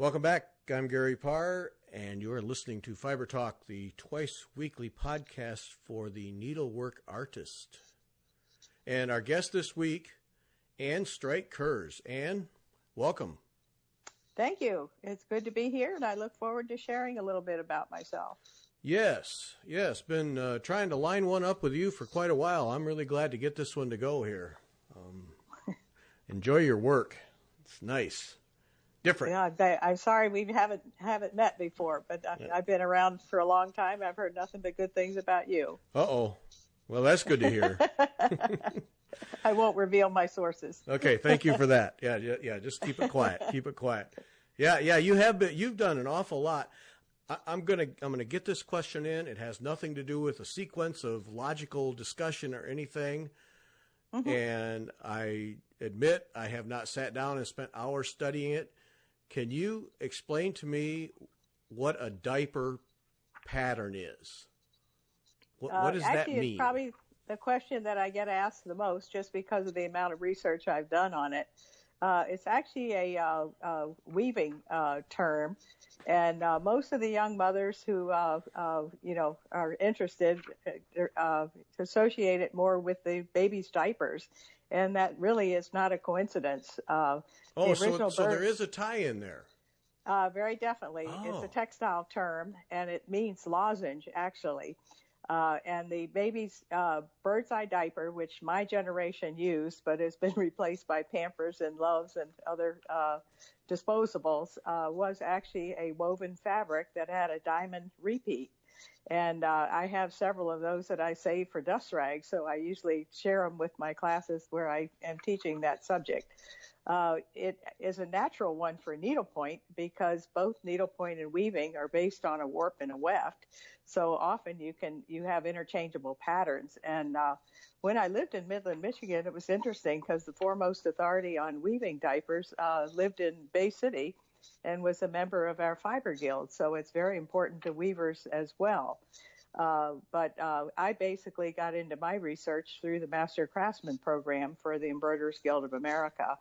Welcome back. I'm Gary Parr, and you're listening to Fiber Talk, the twice-weekly podcast for the needlework artist. And our guest this week, Ann Strite-Kurz. Ann, welcome. Thank you. It's good to be here, and I look forward to sharing a little bit about myself. Yes. Been trying to line one up with you for quite a while. I'm really glad to get this one to go here. Enjoy your work. It's nice. Different. Yeah, I'm sorry we haven't met before, but I've been around for a long time. I've heard nothing but good things about you. Uh-oh. Well, that's good to hear. I won't reveal my sources. Okay, thank you for that. Yeah. Just keep it quiet. Keep it quiet. Yeah. You've done an awful lot. I'm gonna get this question in. It has nothing to do with a sequence of logical discussion or anything. Mm-hmm. And I admit I have not sat down and spent hours studying it. Can you explain to me what a diaper pattern is? What does that mean? It's probably the question that I get asked the most, just because of the amount of research I've done on it. It's actually a weaving term, and most of the young mothers who are interested associate it more with the baby's diapers, and that really is not a coincidence. So there is a tie-in there. Very definitely. Oh. It's a textile term, and it means lozenge, actually. And the baby's bird's eye diaper, which my generation used, but has been replaced by Pampers and Loves and other disposables, was actually a woven fabric that had a diamond repeat. And I have several of those that I save for dust rags, so I usually share them with my classes where I am teaching that subject. It is a natural one for needlepoint because both needlepoint and weaving are based on a warp and a weft. So often you have interchangeable patterns. And when I lived in Midland, Michigan, it was interesting because the foremost authority on weaving diapers lived in Bay City and was a member of our fiber guild. So it's very important to weavers as well. But I basically got into my research through the Master Craftsman program for the Embroiderers Guild of America.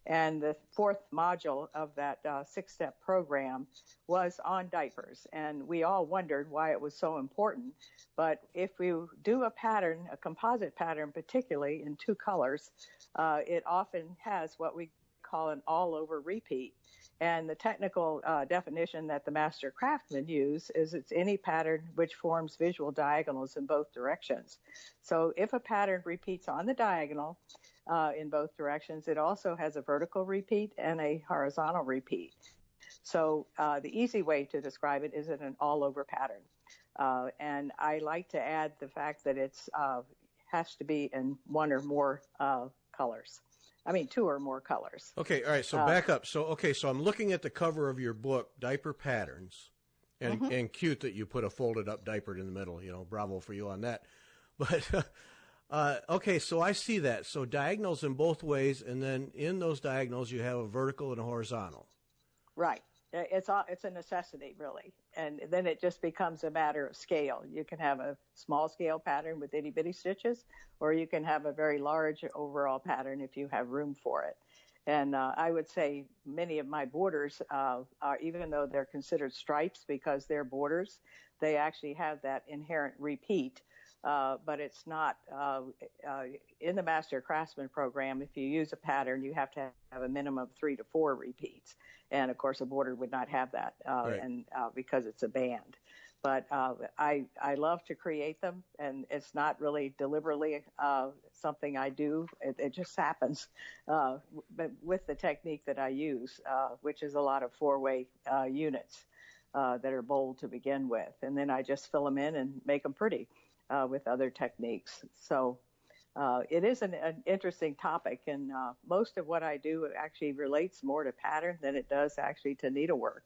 And the fourth module of that six-step program was on diapers. And we all wondered why it was so important. But if we do a pattern, a composite pattern, particularly in two colors, it often has what we call an all-over repeat. And the technical definition that the master craftsmen use is it's any pattern which forms visual diagonals in both directions. So if a pattern repeats on the diagonal in both directions, it also has a vertical repeat and a horizontal repeat. So the easy way to describe it is an all-over pattern. And I like to add the fact that it's has to be in one or more colors. I mean, two or more colors. Okay, all right, so back up. So I'm looking at the cover of your book, Diaper Patterns, and, mm-hmm. and cute that you put a folded up diaper in the middle, bravo for you on that. But, okay, so I see that. So diagonals in both ways, and then in those diagonals you have a vertical and a horizontal. Right. It's a necessity, really. And then it just becomes a matter of scale. You can have a small scale pattern with itty bitty stitches, or you can have a very large overall pattern if you have room for it. And I would say many of my borders, even though they're considered stripes because they're borders, they actually have that inherent repeat. But it's not in the Master Craftsman program. If you use a pattern, you have to have a minimum of 3 to 4 repeats. And of course, a border would not have that, right. And because it's a band. But I love to create them, and it's not really deliberately something I do. It just happens, but with the technique that I use, which is a lot of 4-way units that are bold to begin with, and then I just fill them in and make them pretty. With other techniques. So it is an interesting topic, and most of what I do actually relates more to pattern than it does actually to needlework,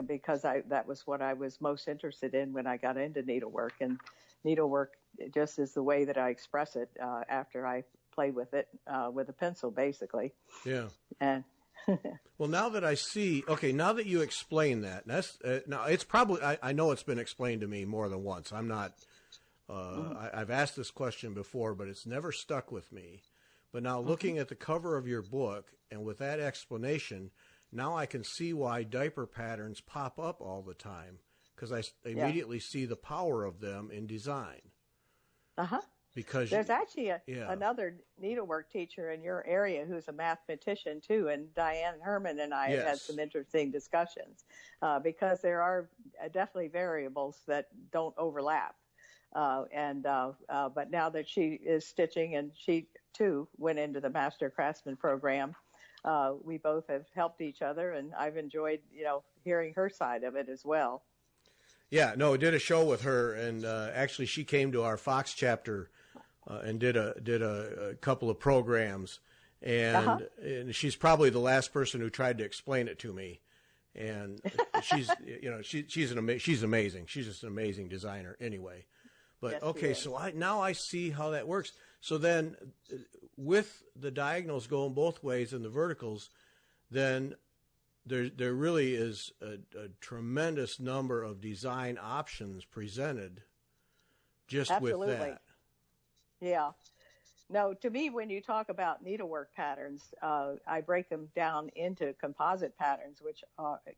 because that was what I was most interested in when I got into needlework, and needlework just is the way that I express it after I play with it with a pencil, basically. Yeah. And well, now that I see, now that you explain that, that's now it's probably I know it's been explained to me more than once. I'm not. I've asked this question before, but it's never stuck with me. But now looking at the cover of your book and with that explanation, now I can see why diaper patterns pop up all the time, because I immediately see the power of them in design. Uh-huh. Because there's actually another needlework teacher in your area who's a mathematician too, and Diane Herman and I have had some interesting discussions because there are definitely variables that don't overlap. But now that she is stitching, and she too went into the Master Craftsman program, we both have helped each other, and I've enjoyed, hearing her side of it as well. Yeah, no, did a show with her, and actually she came to our Fox chapter and did a couple of programs, and she's probably the last person who tried to explain it to me. And she's amazing. She's just an amazing designer anyway. But yes, okay, so now I see how that works. So then, with the diagonals going both ways and the verticals, then there really is a tremendous number of design options presented just Absolutely. with that. Yeah. No, to me, when you talk about needlework patterns, I break them down into composite patterns, which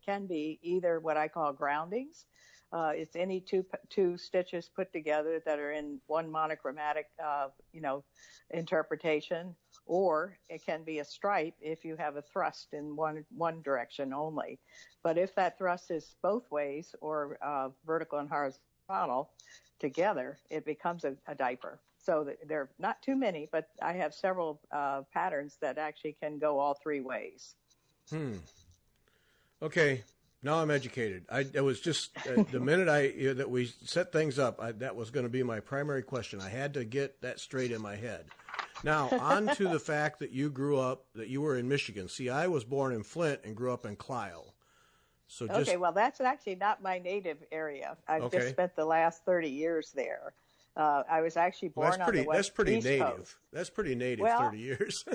can be either what I call groundings. It's any two stitches put together that are in one monochromatic, interpretation, or it can be a stripe if you have a thrust in one direction only. But if that thrust is both ways, or vertical and horizontal together, it becomes a diaper. So there are not too many, but I have several patterns that actually can go all three ways. Okay. Now I'm educated. It was just the minute that we set things up, that was going to be my primary question. I had to get that straight in my head. Now, on to the fact that you were in Michigan. See, I was born in Flint and grew up in Clio. So okay, well, that's actually not my native area. I've just spent the last 30 years there. I was actually born on the East Coast. That's pretty native, 30 years.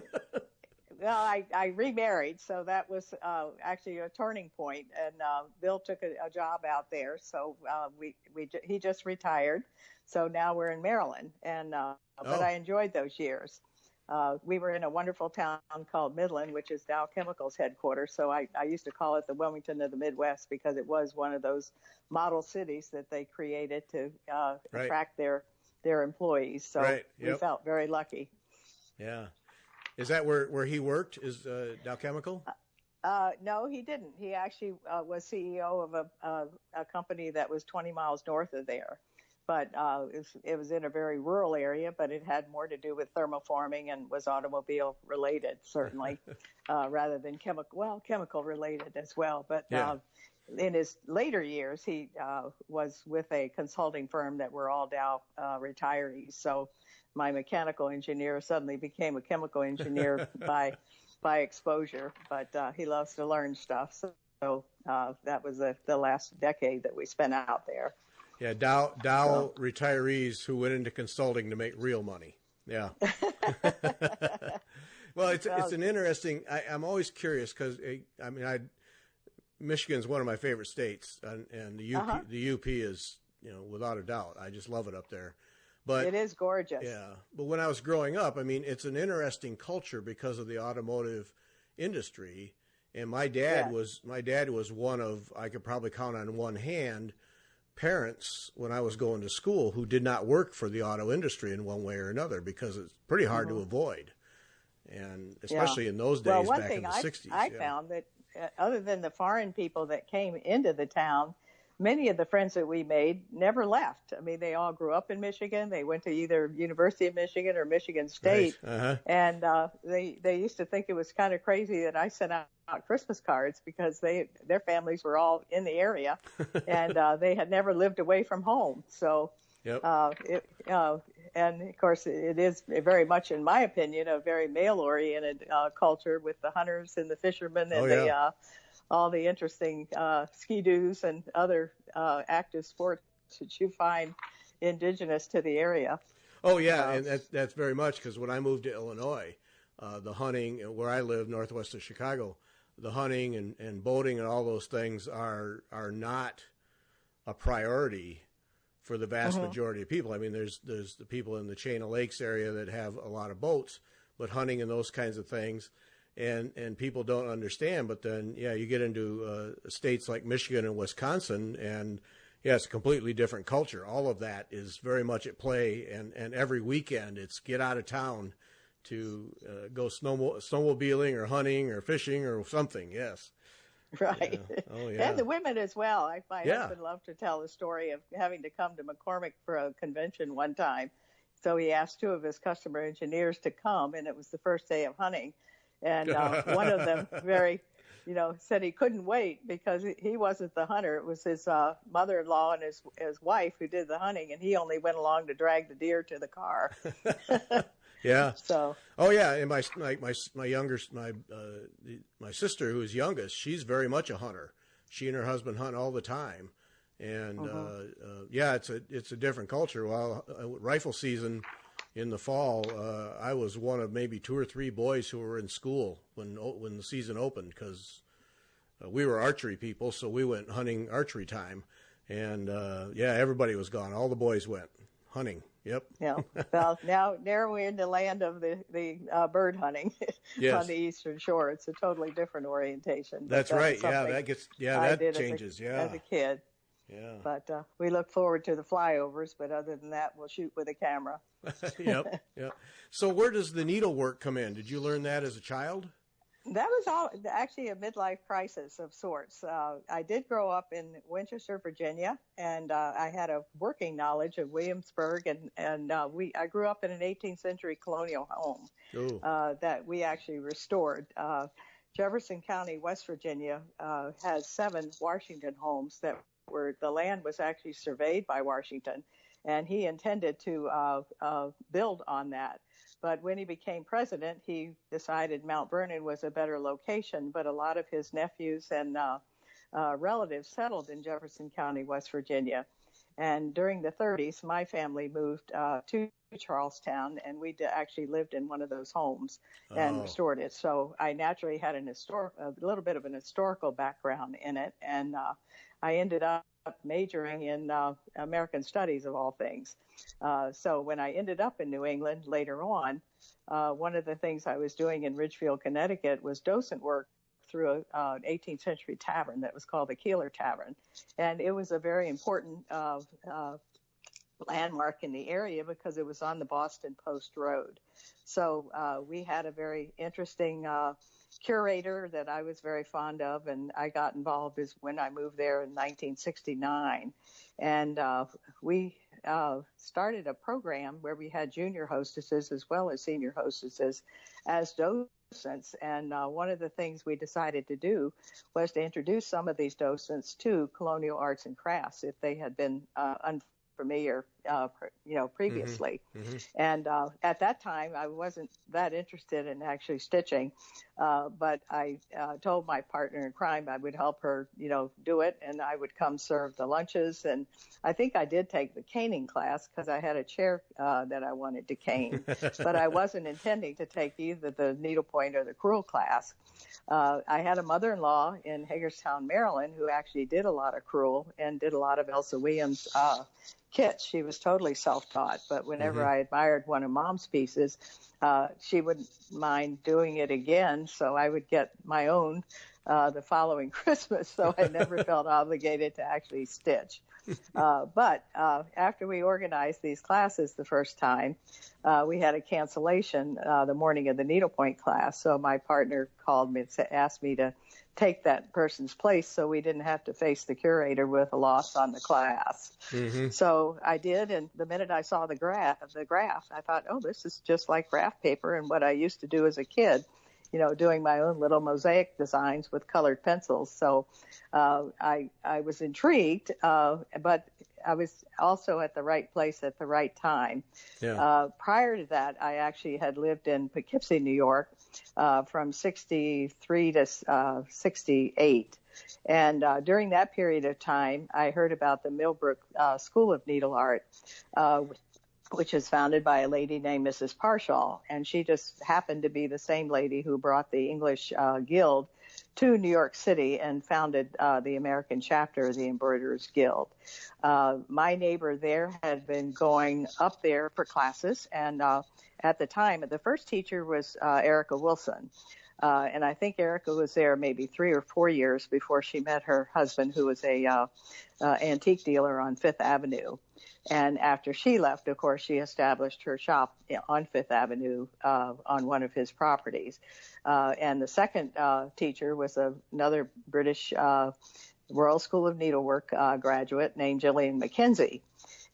Well, I remarried, so that was actually a turning point. And Bill took a job out there, so he just retired. So now we're in Maryland, and but I enjoyed those years. We were in a wonderful town called Midland, which is Dow Chemical's headquarters. So I used to call it the Wilmington of the Midwest, because it was one of those model cities that they created to attract their employees. So we felt very lucky. Yeah. Is that where he worked, is Dow Chemical? No, he didn't. He actually was CEO of a company that was 20 miles north of there. But it was in a very rural area, but it had more to do with thermoforming and was automobile related, certainly, rather than chemical related as well. But in his later years, he was with a consulting firm that were all Dow retirees. So my mechanical engineer suddenly became a chemical engineer by exposure, but he loves to learn stuff. So that was the last decade that we spent out there. Yeah, Dow retirees who went into consulting to make real money. Yeah. Well, it's an interesting. I'm always curious because Michigan's one of my favorite states, and the UP is without a doubt. I just love it up there. But it is gorgeous. Yeah, but when I was growing up, it's an interesting culture because of the automotive industry. And my dad was one of, I could probably count on one hand, parents when I was going to school who did not work for the auto industry in one way or another, because it's pretty hard to avoid, and especially in those days back in the 60s. I found that other than the foreign people that came into the town, many of the friends that we made never left. I mean, they all grew up in Michigan. They went to either University of Michigan or Michigan State. Right. And they used to think it was kind of crazy that I sent out Christmas cards, because their families were all in the area, and they had never lived away from home. So, and of course, it is very much, in my opinion, a very male-oriented culture, with the hunters and the fishermen and all the interesting ski-doos and other active sports that you find indigenous to the area. Oh, yeah, and that's very much, because when I moved to Illinois, the hunting, where I live, northwest of Chicago, the hunting and boating and all those things are not a priority for the vast majority of people. I mean, there's the people in the Chain of Lakes area that have a lot of boats, but hunting and those kinds of things. and people don't understand. But then, yeah, you get into states like Michigan and Wisconsin, and yeah, it's a completely different culture. All of that is very much at play, and every weekend it's get out of town to go snowmobiling or hunting or fishing or something. Yes. Right. Yeah. Oh, yeah. And the women as well. My Yeah. husband loved to tell the story of having to come to McCormick for a convention one time. So he asked two of his customer engineers to come, and it was the first day of hunting. And one of them said he couldn't wait because he wasn't the hunter. It was his mother-in-law and his wife who did the hunting, and he only went along to drag the deer to the car. Yeah. So. Oh yeah, and my sister, who is youngest, she's very much a hunter. She and her husband hunt all the time, and yeah, it's a different culture. Well, rifle season in the fall, I was one of maybe 2 or 3 boys who were in school when the season opened, because we were archery people, so we went hunting archery time, and yeah, everybody was gone. All the boys went hunting. Yep. Yeah. Well, now we're in the land of the bird hunting yes. on the Eastern Shore. It's a totally different orientation. That's right. Yeah, that changes. As a kid. Yeah. But we look forward to the flyovers. But other than that, we'll shoot with a camera. Yep. Yep. So where does the needlework come in? Did you learn that as a child? That was all actually a midlife crisis of sorts. I did grow up in Winchester, Virginia, and I had a working knowledge of Williamsburg, and I grew up in an 18th century colonial home that we actually restored. Jefferson County, West Virginia, has 7 Washington homes the land was actually surveyed by Washington, and he intended to build on that. But when he became president, he decided Mount Vernon was a better location, but a lot of his nephews and relatives settled in Jefferson County, West Virginia. And during the 30s, my family moved to Charlestown, and we actually lived in one of those homes and restored it. So I naturally had a little bit of an historical background in it, and I ended up majoring in American Studies, of all things. So when I ended up in New England later on, one of the things I was doing in Ridgefield, Connecticut was docent work through an 18th century tavern that was called the Keeler Tavern. And it was a very important landmark in the area because it was on the Boston Post Road. So we had a very interesting curator that I was very fond of, and I got involved when I moved there in 1969. And we started a program where we had junior hostesses as well as senior hostesses as docents. And one of the things we decided to do was to introduce some of these docents to colonial arts and crafts if they had been unfamiliar, previously. Mm-hmm. And at that time, I wasn't that interested in actually stitching, but I told my partner in crime I would help her, do it, and I would come serve the lunches. And I think I did take the caning class because I had a chair that I wanted to cane, but I wasn't intending to take either the needlepoint or the crewel class. I had a mother-in-law in Hagerstown, Maryland, who actually did a lot of crewel and did a lot of Elsa Williams kits. She was totally self-taught, but whenever I admired one of Mom's pieces, she wouldn't mind doing it again, so I would get my own the following Christmas, so I never felt obligated to actually stitch. But after we organized these classes the first time, we had a cancellation the morning of the needlepoint class, so my partner called me and asked me to take that person's place so we didn't have to face the curator with a loss on the class. Mm-hmm. So I did, and the minute I saw the graph, I thought, oh, this is just like graph paper and what I used to do as a kid, doing my own little mosaic designs with colored pencils. So I was intrigued, but I was also at the right place at the right time. Yeah. Prior to that, I actually had lived in Poughkeepsie, New York, from 63 to 68. And during that period of time, I heard about the Millbrook School of Needle Art, which is founded by a lady named Mrs. Parshall. And she just happened to be the same lady who brought the English Guild to New York City and founded the American chapter of the Embroiderers Guild. My neighbor there had been going up there for classes, and at the time, the first teacher was Erica Wilson. And I think Erica was there maybe 3 or 4 years before she met her husband, who was a antique dealer on Fifth Avenue. And after she left, of course, she established her shop on Fifth Avenue on one of his properties. And the second teacher was another British Royal School of Needlework graduate named Gillian McKenzie.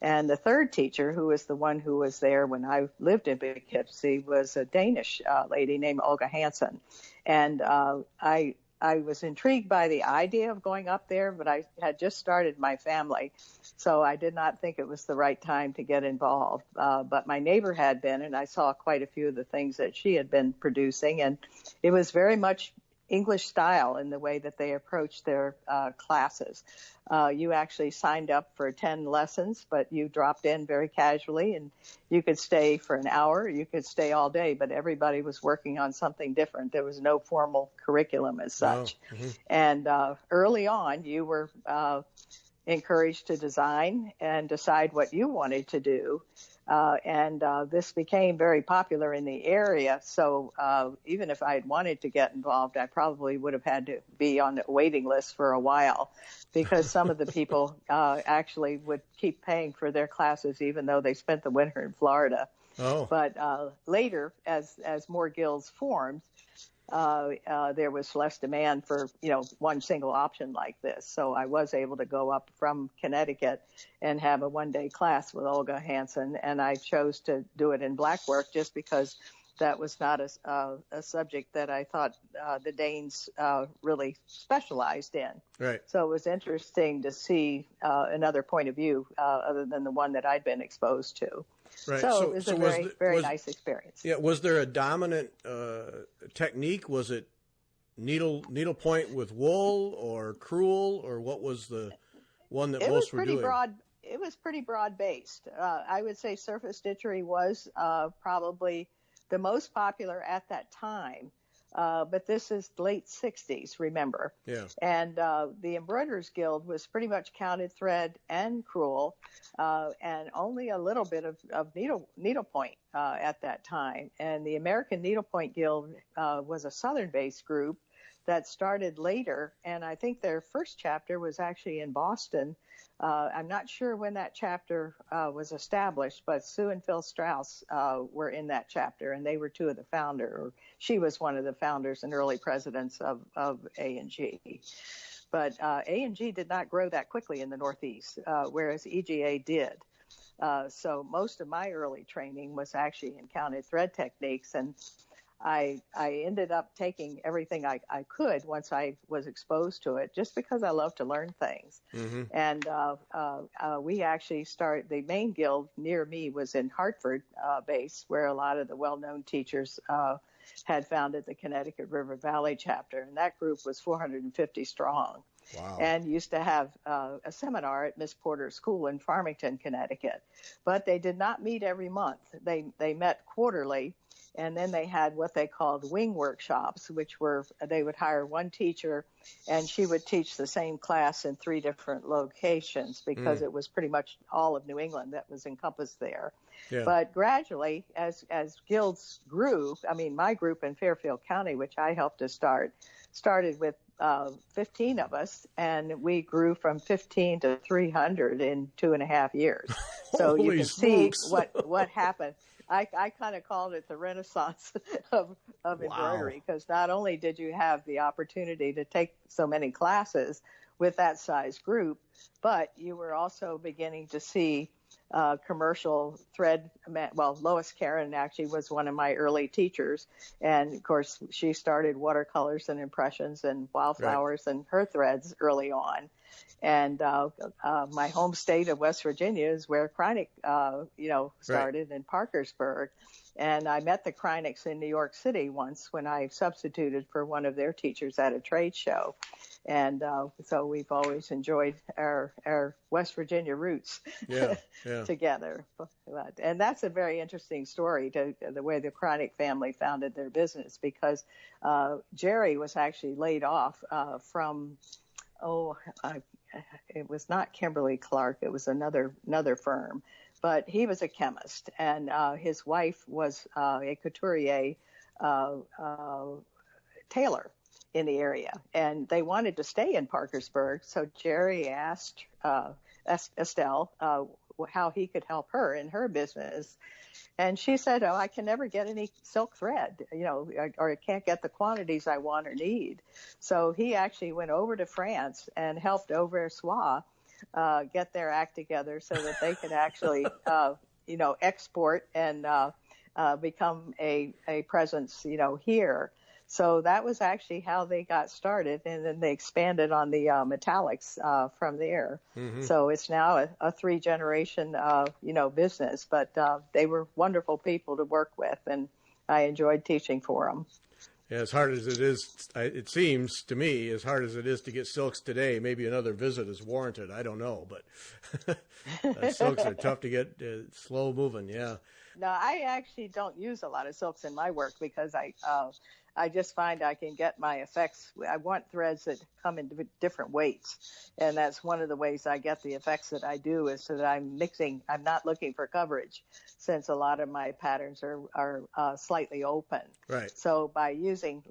And the third teacher, who was the one who was there when I lived in Poughkeepsie, was a Danish lady named Olga Hansen. And I was intrigued by the idea of going up there, but I had just started my family, so I did not think it was the right time to get involved. But my neighbor had been, and I saw quite a few of the things that she had been producing, and it was very much English style in the way that they approached their classes. You actually signed up for 10 lessons, but you dropped in very casually, and you could stay for an hour, you could stay all day, but everybody was working on something different. There was no formal curriculum as such. Oh, mm-hmm. And early on, you were encouraged to design and decide what you wanted to do. And this became very popular in the area. So even if I had wanted to get involved, I probably would have had to be on the waiting list for a while, because some of the people actually would keep paying for their classes, even though they spent the winter in Florida. Oh. But later, as more guilds formed, there was less demand for, one single option like this. So I was able to go up from Connecticut and have a one-day class with Olga Hansen, and I chose to do it in blackwork just because that was not a subject that I thought the Danes really specialized in. Right. So it was interesting to see another point of view other than the one that I'd been exposed to. Right. So it was a very nice experience. Yeah. Was there a dominant technique? Was it needlepoint with wool or crewel, or what was the one that most were doing? It was pretty broad-based. I would say surface stitchery was probably the most popular at that time. But this is late 60s, remember. Yeah. And the Embroiderers Guild was pretty much counted thread and crewel, and only a little bit of needlepoint at that time. And the American Needlepoint Guild was a Southern-based group that started later, and I think their first chapter was actually in Boston. I'm not sure when that chapter was established, but Sue and Phil Strauss were in that chapter, and they were two of the founders, or she was one of the founders and early presidents of A&G. But A&G did not grow that quickly in the Northeast, whereas EGA did. So most of my early training was actually in counted thread techniques, and I ended up taking everything I could once I was exposed to it, just because I love to learn things. Mm-hmm. And we actually the main guild near me was in Hartford base, where a lot of the well-known teachers had founded the Connecticut River Valley chapter, and that group was 450 strong. Wow. And used to have a seminar at Miss Porter's School in Farmington, Connecticut. But they did not meet every month. They met quarterly. And then they had what they called wing workshops, which were, they would hire one teacher, and she would teach the same class in 3 different locations, because it was pretty much all of New England that was encompassed there. Yeah. But gradually, as guilds grew, my group in Fairfield County, which I helped to started with 15 of us, and we grew from 15 to 300 in 2.5 years. So you can smokes. See what happened. I kind of called it the Renaissance of embroidery, because not only did you have the opportunity to take so many classes with that size group, but you were also beginning to see commercial thread. Well, Lois Karen actually was one of my early teachers, and of course she started watercolors and impressions and wildflowers and her threads early on. And my home state of West Virginia is where Kreinik, started in Parkersburg. And I met the Kreiniks in New York City once when I substituted for one of their teachers at a trade show. And so we've always enjoyed our West Virginia roots together. And that's a very interesting story, the way the Kreinik family founded their business, because Jerry was actually laid off from it was not Kimberly Clark. It was another firm, but he was a chemist, and his wife was a couturier tailor in the area, and they wanted to stay in Parkersburg. So Jerry asked Estelle how he could help her in her business. And she said, "Oh, I can never get any silk thread, or I can't get the quantities I want or need." So he actually went over to France and helped Oversois get their act together so that they could actually, export and become a presence, here. So that was actually how they got started, and then they expanded on the metallics from there. Mm-hmm. So it's now a three-generation, business. But they were wonderful people to work with, and I enjoyed teaching for them. Yeah, as hard as it is, it seems to me, as hard as it is to get silks today, maybe another visit is warranted. I don't know, but silks are tough to get, slow moving. Yeah. No, I actually don't use a lot of silks in my work because I just find I can get my effects. I want threads that come in different weights. And that's one of the ways I get the effects that I do is so that I'm not looking for coverage, since a lot of my patterns are slightly open. Right. So by using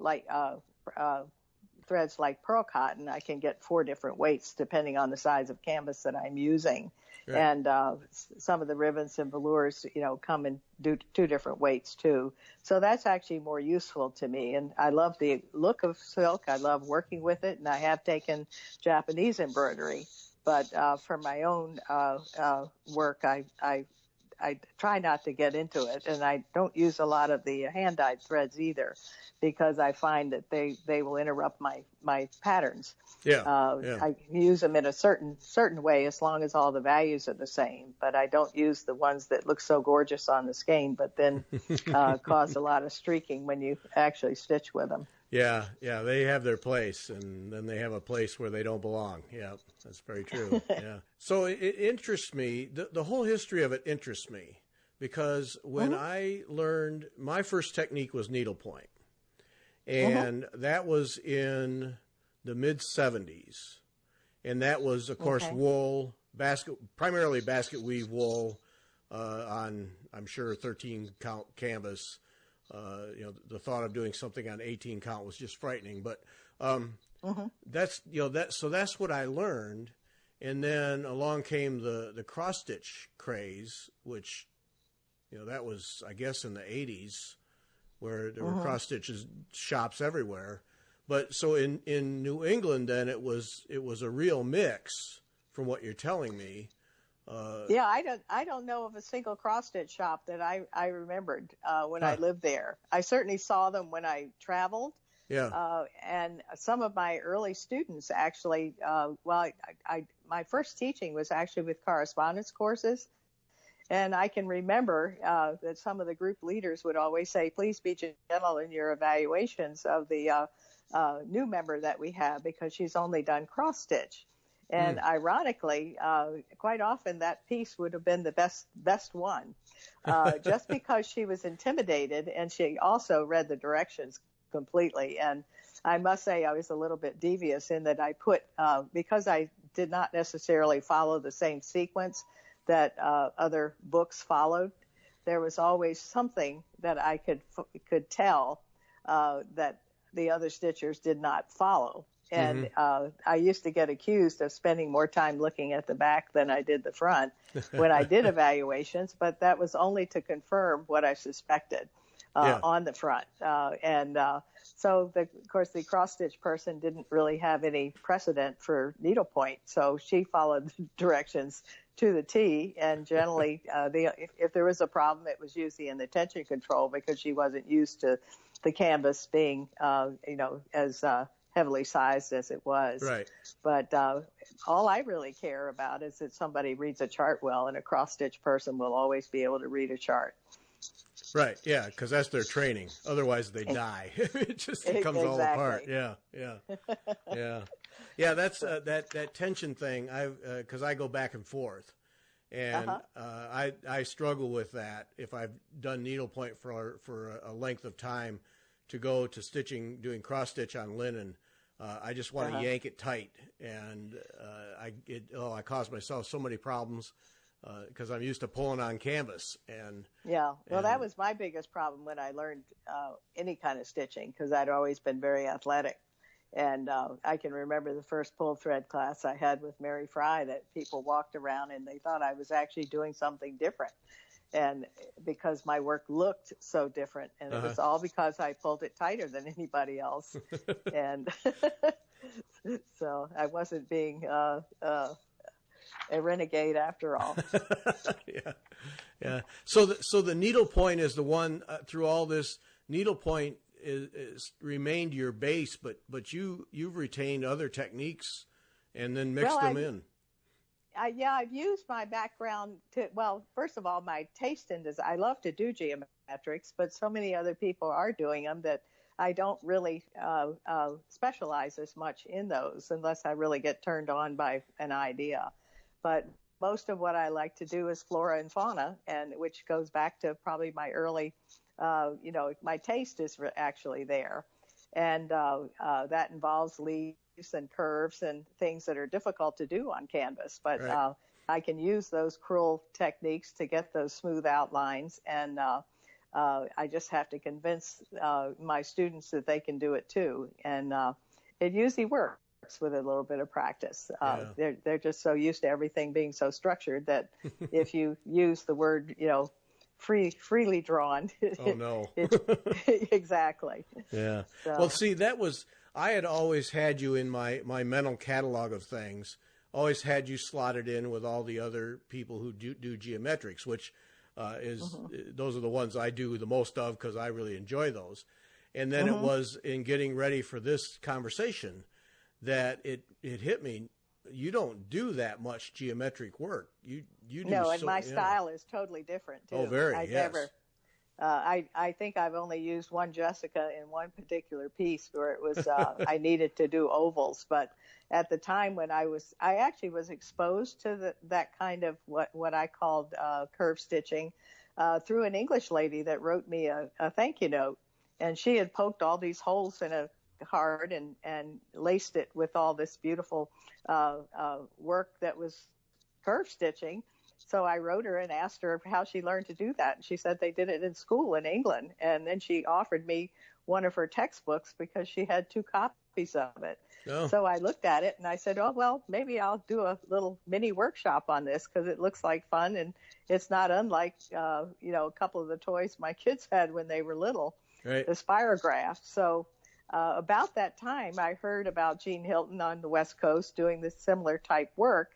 threads like pearl cotton, I can get 4 different weights depending on the size of canvas that I'm using. Right. And some of the ribbons and velours, come in 2 different weights too. So that's actually more useful to me. And I love the look of silk. I love working with it. And I have taken Japanese embroidery. But for my own work, I try not to get into it. And I don't use a lot of the hand-dyed threads either, because I find that they will interrupt my patterns. Yeah, I use them in a certain way as long as all the values are the same, but I don't use the ones that look so gorgeous on the skein, but then cause a lot of streaking when you actually stitch with them. Yeah, they have their place, and then they have a place where they don't belong. Yeah, that's very true. Yeah. So it interests me, the whole history of it interests me, because when I learned, my first technique was needlepoint, and that was in the mid-'70s, and that was, of course, wool, primarily basket weave wool on, I'm sure, 13-count canvas. The thought of doing something on 18-count was just frightening, but so that's what I learned. And then along came the cross-stitch craze, which, that was, I guess, in the 80s, where there were cross-stitches shops everywhere. But so in New England, then it was a real mix, from what you're telling me. I don't know of a single cross-stitch shop that I remembered when I lived there. I certainly saw them when I traveled. Yeah. And some of my early students actually, my first teaching was actually with correspondence courses. And I can remember that some of the group leaders would always say, "Please be gentle in your evaluations of the new member that we have, because she's only done cross-stitch." And ironically, quite often that piece would have been the best one, just because she was intimidated, and she also read the directions completely. And I must say I was a little bit devious in that I put, because I did not necessarily follow the same sequence that other books followed, there was always something that I could tell that the other stitchers did not follow. And I used to get accused of spending more time looking at the back than I did the front when I did evaluations, but that was only to confirm what I suspected on the front. So, of course, the cross-stitch person didn't really have any precedent for needlepoint, so she followed the directions to the T, and generally, if there was a problem, it was usually in the tension control, because she wasn't used to the canvas being, as heavily sized as it was. Right. But all I really care about is that somebody reads a chart well, and a cross-stitch person will always be able to read a chart. Right, yeah, because that's their training. Otherwise, they die. It just comes all apart. Yeah. That's that tension thing. Because I go back and forth, and I struggle with that. If I've done needlepoint for a length of time, to go to stitching, doing cross stitch on linen, I just want to yank it tight, and I cause myself so many problems. because I'm used to pulling on canvas. And that was my biggest problem when I learned any kind of stitching, because I'd always been very athletic. And I can remember the first pull thread class I had with Mary Fry, that people walked around and they thought I was actually doing something different. And because my work looked so different, and it was all because I pulled it tighter than anybody else. And so I wasn't being a renegade after all. Yeah. So the needlepoint is the one through all this. Needlepoint is remained your base, but you've retained other techniques and then mixed them in. I've used my background to, first of all, my taste in design. I love to do geometrics, but so many other people are doing them that I don't really specialize as much in those unless I really get turned on by an idea. But most of what I like to do is flora and fauna, and which goes back to probably my early, my taste is actually there. And that involves leaves and curves and things that are difficult to do on canvas. But I can use those crewel techniques to get those smooth outlines. And I just have to convince my students that they can do it too. And it usually works with a little bit of practice. They're just so used to everything being so structured that if you use the word, freely drawn. Oh no. Exactly. Yeah. So. Well, see, I had always had you in my mental catalog of things, always had you slotted in with all the other people who do geometrics, which those are the ones I do the most of because I really enjoy those. And then it was in getting ready for this conversation that it hit me. You don't do that much geometric work. You do. No, and my style is totally different too. Oh, very. I think I've only used one Jessica in one particular piece where it was I needed to do ovals. But at the time when I actually was exposed to that kind of what I called curve stitching through an English lady that wrote me a thank you note, and she had poked all these holes in a card and laced it with all this beautiful work that was curve stitching. So I wrote her and asked her how she learned to do that. And she said they did it in school in England. And then she offered me one of her textbooks because she had 2 copies of it. Oh. So I looked at it and I said, oh, well, maybe I'll do a little mini workshop on this because it looks like fun. And it's not unlike, a couple of the toys my kids had when they were little, the Spirograph. So about that time, I heard about Jean Hilton on the West Coast doing this similar type work.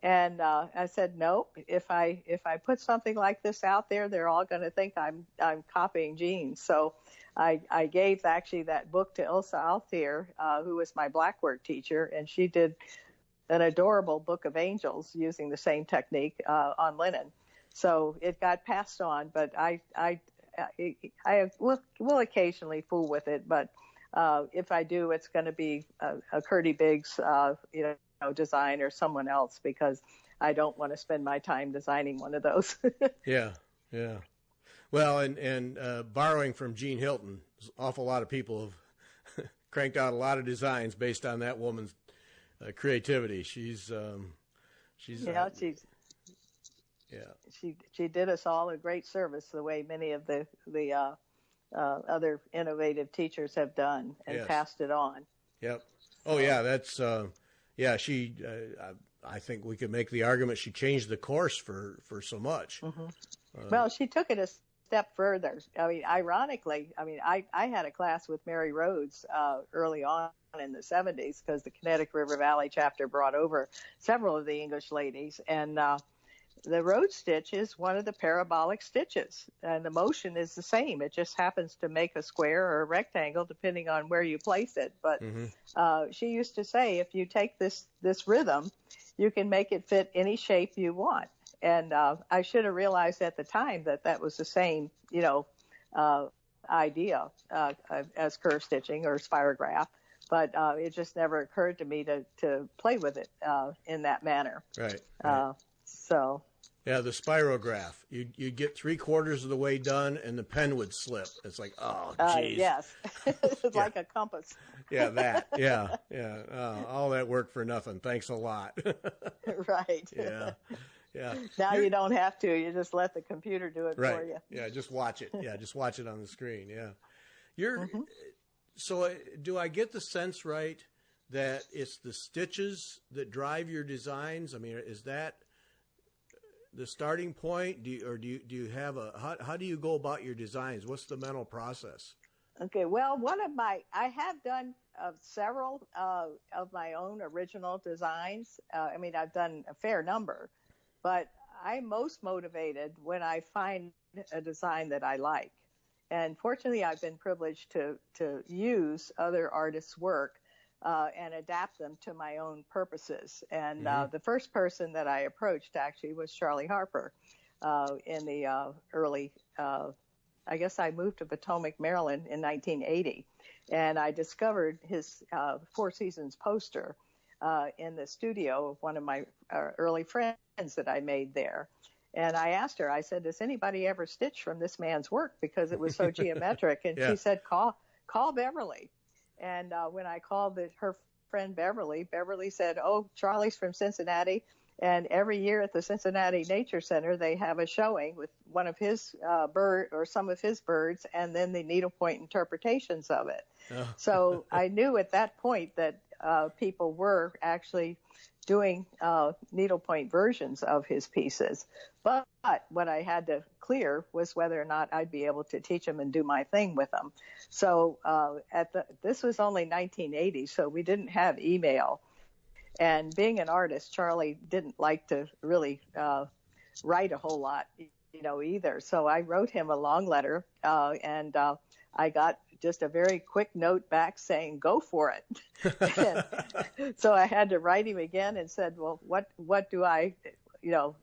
And I said, no, if I put something like this out there, they're all going to think I'm copying Jean. So I gave actually that book to Ilsa Althier, who was my blackwork teacher, and she did an adorable book of angels using the same technique on linen. So it got passed on, but I will occasionally fool with it. But if I do, it's going to be a Curdy Biggs, design or someone else, because I don't want to spend my time designing one of those. Yeah. Well, and borrowing from Jean Hilton, an awful lot of people have cranked out a lot of designs based on that woman's creativity. She did us all a great service, the way many of the other innovative teachers have done and passed it on. Yep. Oh yeah, that's. She. I think we could make the argument she changed the course for so much. Well, she took it a step further. I mean, ironically, I had a class with Mary Rhodes early on in the 70s because the Connecticut River Valley chapter brought over several of the English ladies, and the Rhodes stitch is one of the parabolic stitches, and the motion is the same. It just happens to make a square or a rectangle depending on where you place it. But she used to say, if you take this rhythm, you can make it fit any shape you want. And I should have realized at the time that was the same, idea as curve stitching or spirograph. But it just never occurred to me to play with it in that manner. Right. Yeah, the spirograph. You'd get 3/4 of the way done, and the pen would slip. It's like, oh, geez. Yes. It's like a compass. Yeah, that. Yeah. All that work for nothing. Thanks a lot. Right. Yeah. Now you don't have to. You just let the computer do it Right. for you. Yeah, just watch it. Yeah, just watch it on the screen. Yeah. You're So do I get the sense right that it's the stitches that drive your designs? I mean, is that the starting point? Do you have how do you go about your designs? What's the mental process? Okay, well, I have done several of my own original designs. I mean, I've done a fair number, but I'm most motivated when I find a design that I like. And fortunately, I've been privileged to use other artists' work and adapt them to my own purposes. And the first person that I approached actually was Charlie Harper in the early I guess I moved to Potomac, Maryland in 1980, and I discovered his Four Seasons poster in the studio of one of my early friends that I made there. And I asked her, I said, does anybody ever stitch from this man's work? Because it was so geometric. And she said, call Beverly. And when I called her friend Beverly said, oh, Charlie's from Cincinnati. And every year at the Cincinnati Nature Center, they have a showing with one of his some of his birds, and then the needlepoint interpretations of it. Oh. So I knew at that point that people were actually doing needlepoint versions of his pieces. But what I had to clear was whether or not I'd be able to teach them and do my thing with them. So this was only 1980, so we didn't have email. And being an artist, Charlie didn't like to really write a whole lot, either. So I wrote him a long letter, and I got just a very quick note back saying, go for it. So I had to write him again and said, well, what do I owe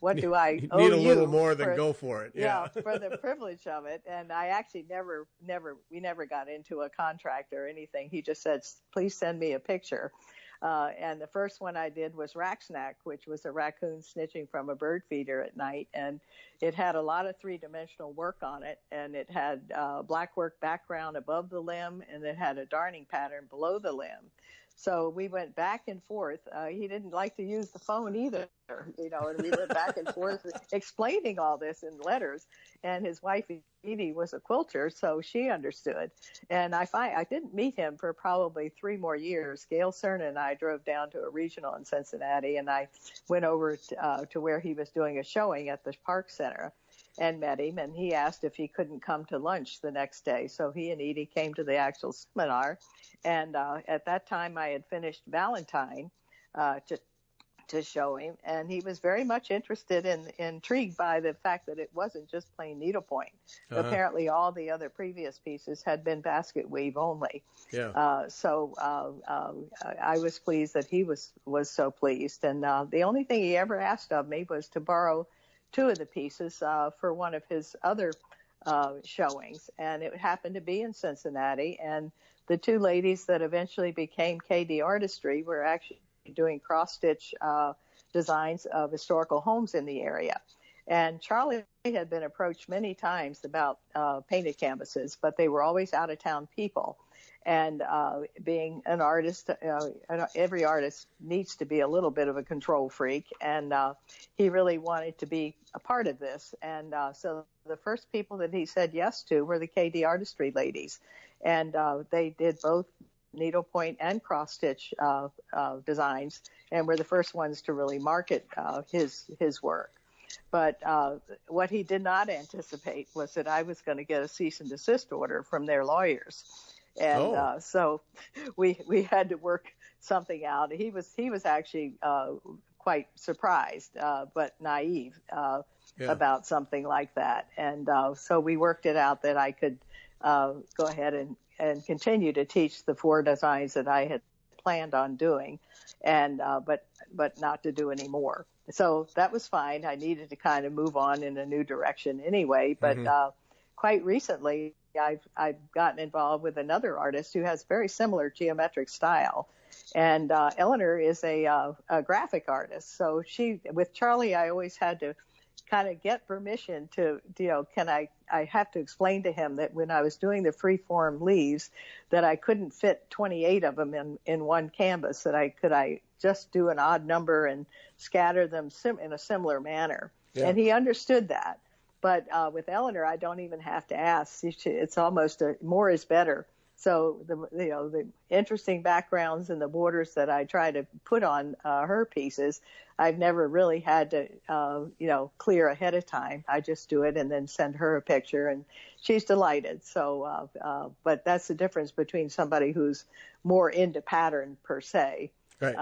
you? Need a little more than go for it. Yeah, for the privilege of it. And I actually we never got into a contract or anything. He just said, please send me a picture. And the first one I did was Racksnack, which was a raccoon snitching from a bird feeder at night. And it had a lot of three-dimensional work on it. And it had black work background above the limb, and it had a darning pattern below the limb. So we went back and forth. He didn't like to use the phone either, and we went back and forth explaining all this in letters. And his wife, Edie, was a quilter, so she understood. And I didn't meet him for probably 3 more years. Gail Cerna and I drove down to a regional in Cincinnati, and I went over to where he was doing a showing at the Park Center and met him. And he asked if he couldn't come to lunch the next day. So he and Edie came to the actual seminar. And at that time, I had finished Valentine to show him, and he was very much intrigued by the fact that it wasn't just plain needlepoint. Apparently, all the other previous pieces had been basket weave only. Yeah. So I was pleased that he was so pleased. And the only thing he ever asked of me was to borrow 2 of the pieces for one of his other showings, and it happened to be in Cincinnati. And the 2 ladies that eventually became KD Artistry were actually doing cross-stitch designs of historical homes in the area. And Charlie had been approached many times about painted canvases, but they were always out-of-town people. And being an artist, every artist needs to be a little bit of a control freak, and he really wanted to be a part of this. And so the first people that he said yes to were the KD Artistry ladies, and they did both needlepoint and cross-stitch designs, and were the first ones to really market his work. But what he did not anticipate was that I was going to get a cease and desist order from their lawyers. And so we had to work something out. He was actually quite surprised, but naive about something like that. And so we worked it out that I could go ahead and continue to teach the 4 designs that I had planned on doing, and but not to do any more. So that was fine. I needed to kind of move on in a new direction anyway. But quite recently, I've gotten involved with another artist who has very similar geometric style. And Eleanor is a graphic artist. So with Charlie, I always had to kind of get permission to, I have to explain to him that when I was doing the freeform leaves, that I couldn't fit 28 of them in one canvas, that I just do an odd number and scatter them in a similar manner. Yeah. And he understood that. But with Eleanor, I don't even have to ask. It's almost more is better. So the interesting backgrounds and the borders that I try to put on her pieces, I've never really had to clear ahead of time. I just do it and then send her a picture, and she's delighted. So, but that's the difference between somebody who's more into pattern per se. Right.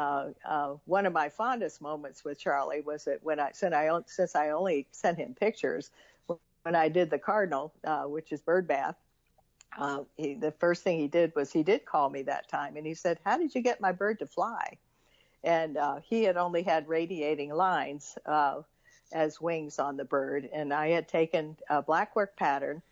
One of my fondest moments with Charlie was that since I only sent him pictures, when I did the cardinal, which is bird bath. The first thing he did was he did call me that time, and he said, "How did you get my bird to fly?" And he had only had radiating lines as wings on the bird, and I had taken a blackwork pattern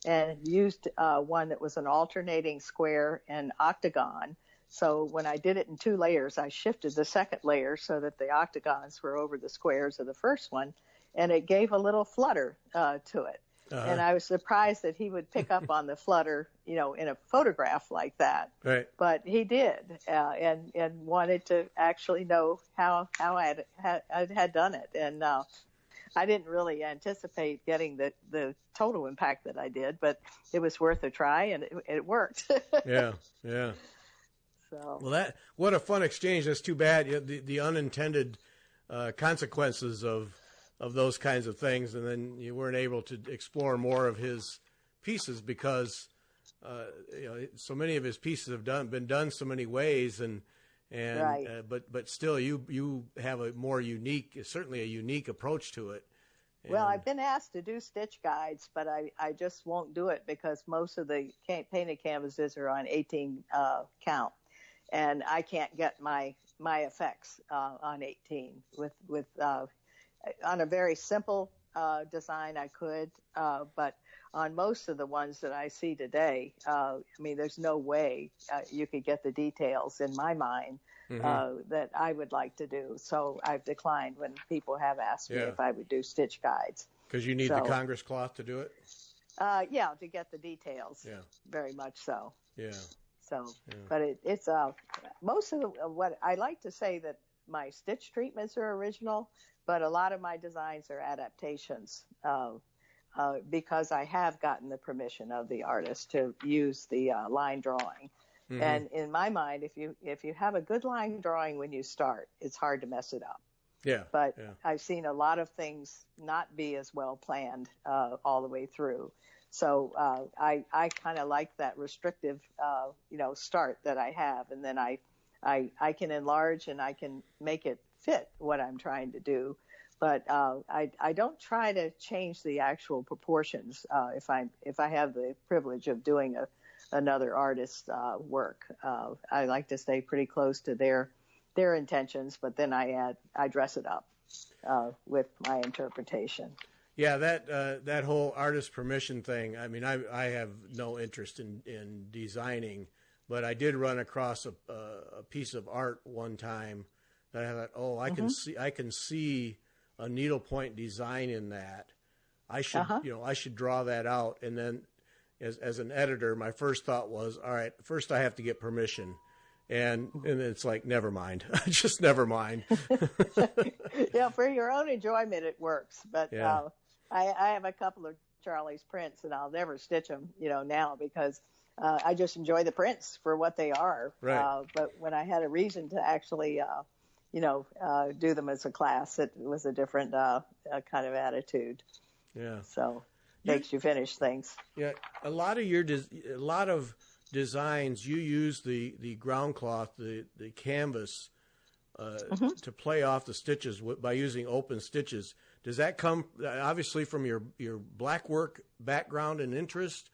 and used one that was an alternating square and octagon. So when I did it in 2 layers, I shifted the second layer so that the octagons were over the squares of the first one, and it gave a little flutter to it. Uh-huh. And I was surprised that he would pick up on the flutter, in a photograph like that. Right. But he did, and wanted to actually know how I had done it. And I didn't really anticipate getting the total impact that I did, but it was worth a try, and it worked. Yeah. So. Well, what a fun exchange. That's too bad the unintended consequences of those kinds of things, and then you weren't able to explore more of his pieces because so many of his pieces have been done so many ways, and right. But still you have certainly a unique approach to it. Well, I've been asked to do stitch guides, but I just won't do it because most of the painted canvases are on 18 count, and I can't get my effects on 18 with on a very simple design I could, but on most of the ones that I see today, there's no way you could get the details in my mind that I would like to do. So I've declined when people have asked me if I would do stitch guides. Because you need the Congress cloth to do it? Yeah, to get the details. Yeah. Very much so. Yeah. So, but it's most of what I like to say that my stitch treatments are original, but a lot of my designs are adaptations because I have gotten the permission of the artist to use the line drawing. Mm-hmm. And in my mind, if you have a good line drawing when you start, it's hard to mess it up. Yeah. But I've seen a lot of things not be as well planned all the way through. So I kind of like that restrictive, start that I have, and then I can enlarge and I can make it fit what I'm trying to do. But I don't try to change the actual proportions if I have the privilege of doing another artist's work. I like to stay pretty close to their intentions, but then I dress it up with my interpretation. Yeah, that whole artist permission thing. I mean, I have no interest in designing, but I did run across a piece of art one time that I thought, I can see a needlepoint design in that. I should draw that out. And then as an editor, my first thought was, all right, first I have to get permission. And it's like, never mind. Just never mind. Yeah, for your own enjoyment, it works. But I have a couple of Charlie's prints, and I'll never stitch them, now because I just enjoy the prints for what they are. Right. But when I had a reason to actually, do them as a class, it was a different kind of attitude. Yeah. So makes you finish things. Yeah, a lot of designs you use the ground cloth, the canvas to play off the stitches by using open stitches. Does that come obviously from your black work background and interest?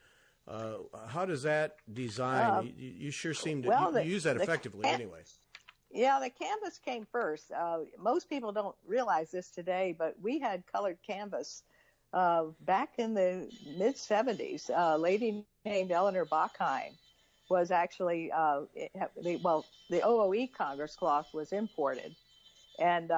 How does that design? You sure seem to use that effectively anyway. Yeah, the canvas came first. Most people don't realize this today, but we had colored canvas back in the mid-'70s. A lady named Eleanor Bachheim was actually, the OOE Congress cloth was imported and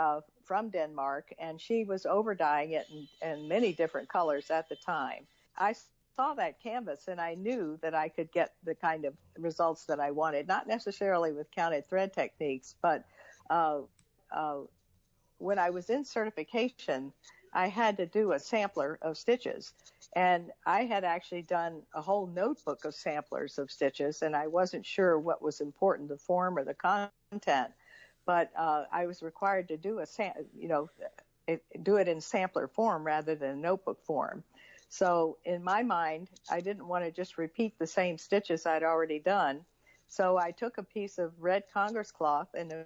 from Denmark, and she was overdying it in many different colors at the time. I saw that canvas, and I knew that I could get the kind of results that I wanted, not necessarily with counted thread techniques, but uh, uh, when I was in certification, I had to do a sampler of stitches. And I had actually done a whole notebook of samplers of stitches, and I wasn't sure what was important, the form or the content. But I was required to do do it in sampler form rather than notebook form. So in my mind, I didn't want to just repeat the same stitches I'd already done. So I took a piece of red Congress cloth and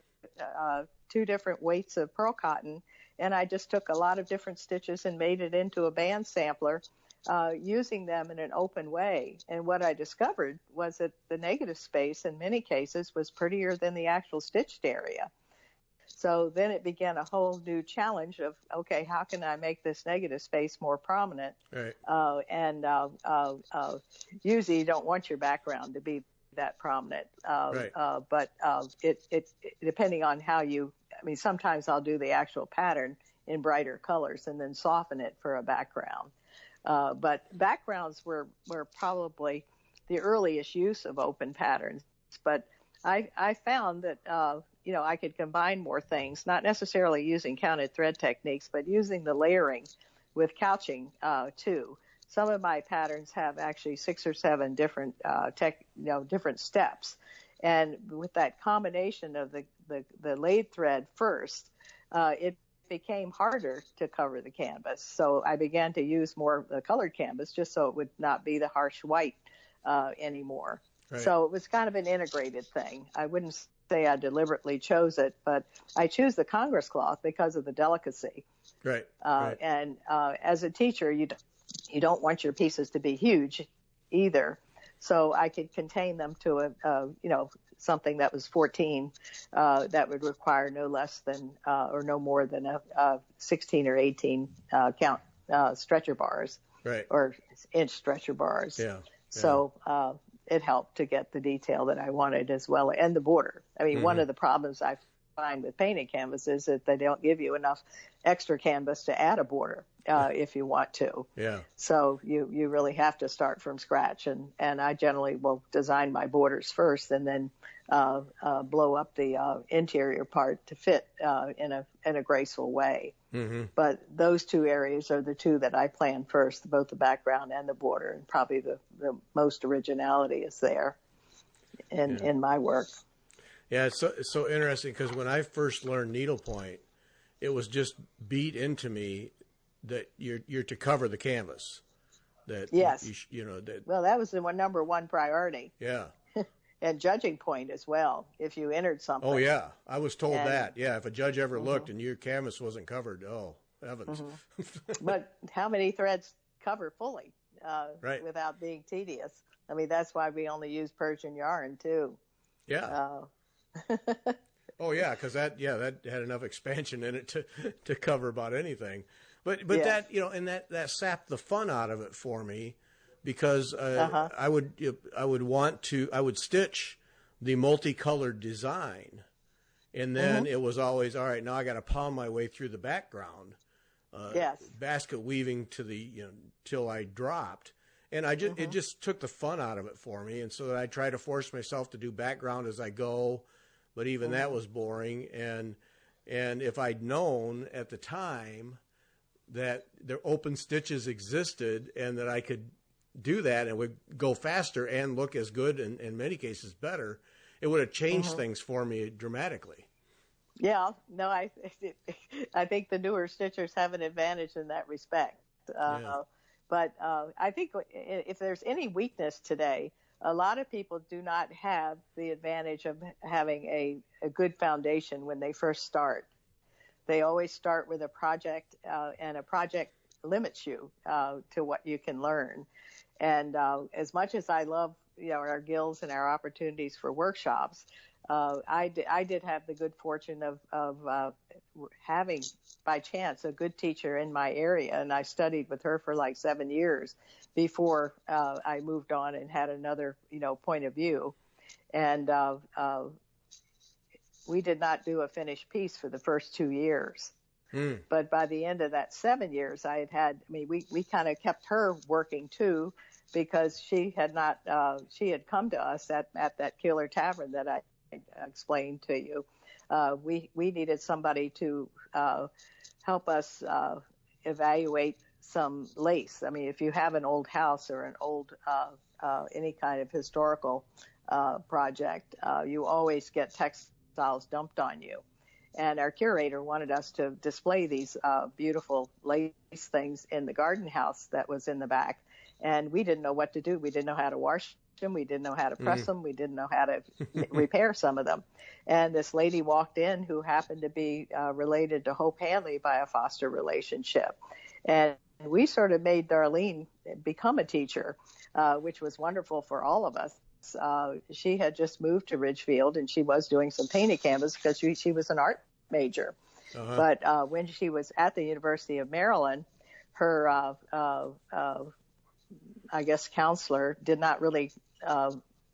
2 different weights of pearl cotton, and I just took a lot of different stitches and made it into a band sampler, using them in an open way. And what I discovered was that the negative space in many cases was prettier than the actual stitched area. So then it began a whole new challenge of, okay, how can I make this negative space more prominent? Right. Usually you don't want your background to be that prominent. Right. But it depending on how sometimes I'll do the actual pattern in brighter colors and then soften it for a background. But backgrounds were probably the earliest use of open patterns. But I found that, I could combine more things, not necessarily using counted thread techniques, but using the layering with couching too. Some of my patterns have actually 6 or 7 different different steps. And with that combination of the laid thread first, it became harder to cover the canvas. So I began to use more the colored canvas just so it would not be the harsh white anymore. Right. So it was kind of an integrated thing. I wouldn't say I deliberately chose it, but I choose the Congress cloth because of the delicacy. Right. And as a teacher, you don't want your pieces to be huge either. So I could contain them to something that was 14 that would require no less than or no more than a 16 or 18 count stretcher bars, right, or inch stretcher bars. Yeah. So it helped to get the detail that I wanted as well, and the border. I mean, one of the problems I find with painted canvas is that they don't give you enough extra canvas to add a border if you want to. Yeah. So you really have to start from scratch, and I generally will design my borders first and then blow up the interior part to fit in a graceful way. Mm-hmm. But those 2 areas are the 2 that I plan first, both the background and the border, and probably the most originality is there in my work. Yeah, it's so interesting because when I first learned needlepoint, it was just beat into me that you're to cover the canvas. That yes, that. Well, that was the number 1 priority. Yeah. And judging point as well, if you entered something. Oh, yeah. I was told that. Yeah, if a judge ever looked and your canvas wasn't covered, oh, heavens. Mm-hmm. But how many threads cover fully right, without being tedious? I mean, that's why we only use Persian yarn, too. Yeah. Oh, yeah, because that had enough expansion in it to cover about anything. But yes, that, and that sapped the fun out of it for me. Because I would stitch the multicolored design, and then it was always, all right, now I got to pound my way through the background, yes, basket weaving to the till I dropped, and it just took the fun out of it for me, and so that I try to force myself to do background as I go, but even that was boring, and if I'd known at the time that the open stitches existed and that I could do that and would go faster and look as good and in many cases better, it would have changed things for me dramatically. Yeah, no, I think the newer stitchers have an advantage in that respect. But I think if there's any weakness today, a lot of people do not have the advantage of having a good foundation when they first start. They always start with a project, and a project limits you to what you can learn. And as much as I love, our guilds and our opportunities for workshops, I did have the good fortune of having, by chance, a good teacher in my area, and I studied with her for like 7 years before I moved on and had another, point of view. And we did not do a finished piece for the first 2 years. But by the end of that 7 years, we kind of kept her working too, because she had come to us at that Killer Tavern that I explained to you. we needed somebody to help us evaluate some lace. I mean, if you have an old house or an old any kind of historical project, you always get textiles dumped on you. And our curator wanted us to display these beautiful lace things in the garden house that was in the back. And we didn't know what to do. We didn't know how to wash them. We didn't know how to press them. We didn't know how to repair some of them. And this lady walked in who happened to be related to Hope Hanley by a foster relationship. And we sort of made Darlene become a teacher, which was wonderful for all of us. She had just moved to Ridgefield, and she was doing some painted canvas because she was an art major. But when she was at the University of Maryland, her, I guess, counselor did not really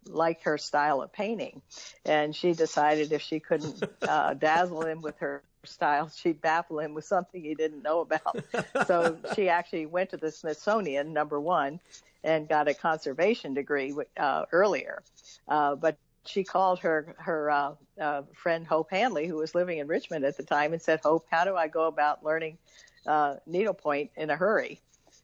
like her style of painting. And she decided if she couldn't dazzle him with her style, she'd baffle him with something he didn't know about. So she actually went to the Smithsonian, number one, and got a conservation degree earlier. But she called her friend Hope Hanley, who was living in Richmond at the time, and said, "Hope, how do I go about learning needlepoint in a hurry?"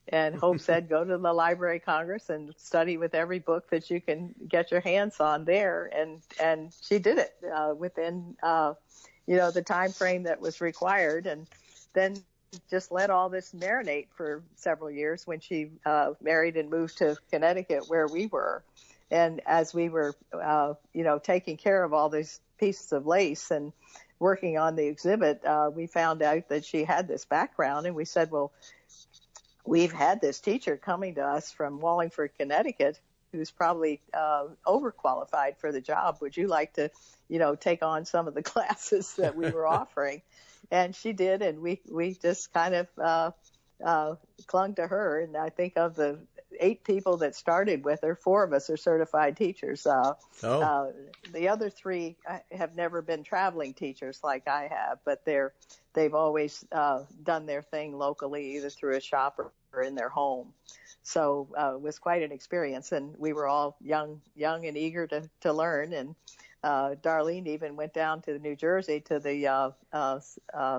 And Hope said, "Go to the Library of Congress and study with every book that you can get your hands on there." And she did it within the time frame that was required, and then just let all this marinate for several years when she married and moved to Connecticut, where we were. And as we were, taking care of all these pieces of lace and working on the exhibit, we found out that she had this background, and we said, well, we've had this teacher coming to us from Wallingford, Connecticut, who's probably overqualified for the job. Would you like to, take on some of the classes that we were offering? And she did, and we just kind of clung to her. And I think of the 8 people that started with her, 4 of us are certified teachers. The other 3 have never been traveling teachers like I have, but they've always done their thing locally, either through a shop or in their home. So it was quite an experience, and we were all young and eager to learn. And Darlene even went down to New Jersey to the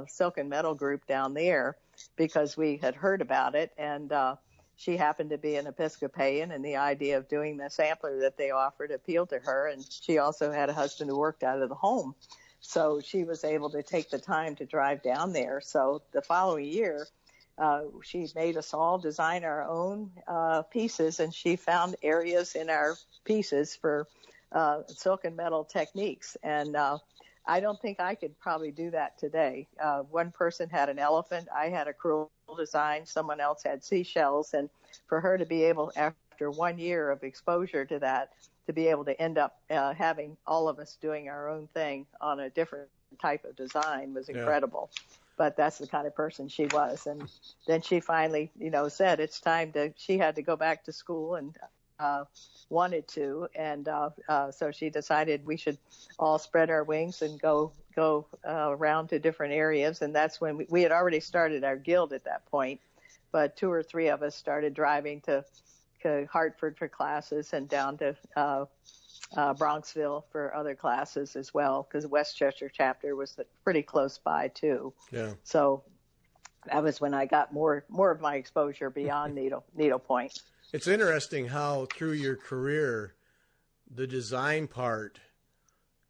Silk and Metal group down there because we had heard about it, and she happened to be an Episcopalian, and the idea of doing the sampler that they offered appealed to her. And she also had a husband who worked out of the home, so she was able to take the time to drive down there. So the following year, she made us all design our own pieces, and she found areas in our pieces for silk and metal techniques. And I don't think I could probably do that today. One person had an elephant. I had a crewel design. Someone else had seashells. And for her to be able, after 1 year of exposure to that, to be able to end up having all of us doing our own thing on a different type of design was incredible. Yeah. But that's the kind of person she was. And then she finally, said it's time she had to go back to school and wanted to. And so she decided we should all spread our wings and go around to different areas. And that's when we had already started our guild at that point. But 2 or 3 of us started driving to Hartford for classes and down to Bronxville for other classes as well, because the Westchester chapter was pretty close by too. Yeah. So that was when I got more of my exposure beyond needlepoint. It's interesting how through your career, the design part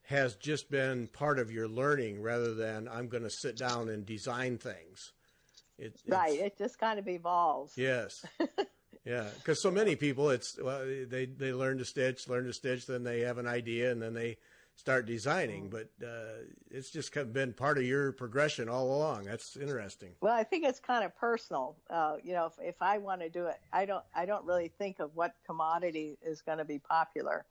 has just been part of your learning rather than I'm going to sit down and design things. Right. It just kind of evolves. Yes. Yeah, because so many people, they learn to stitch, then they have an idea, and then they start designing. But it's just been part of your progression all along. That's interesting. Well, I think it's kind of personal. If I want to do it, I don't really think of what commodity is going to be popular.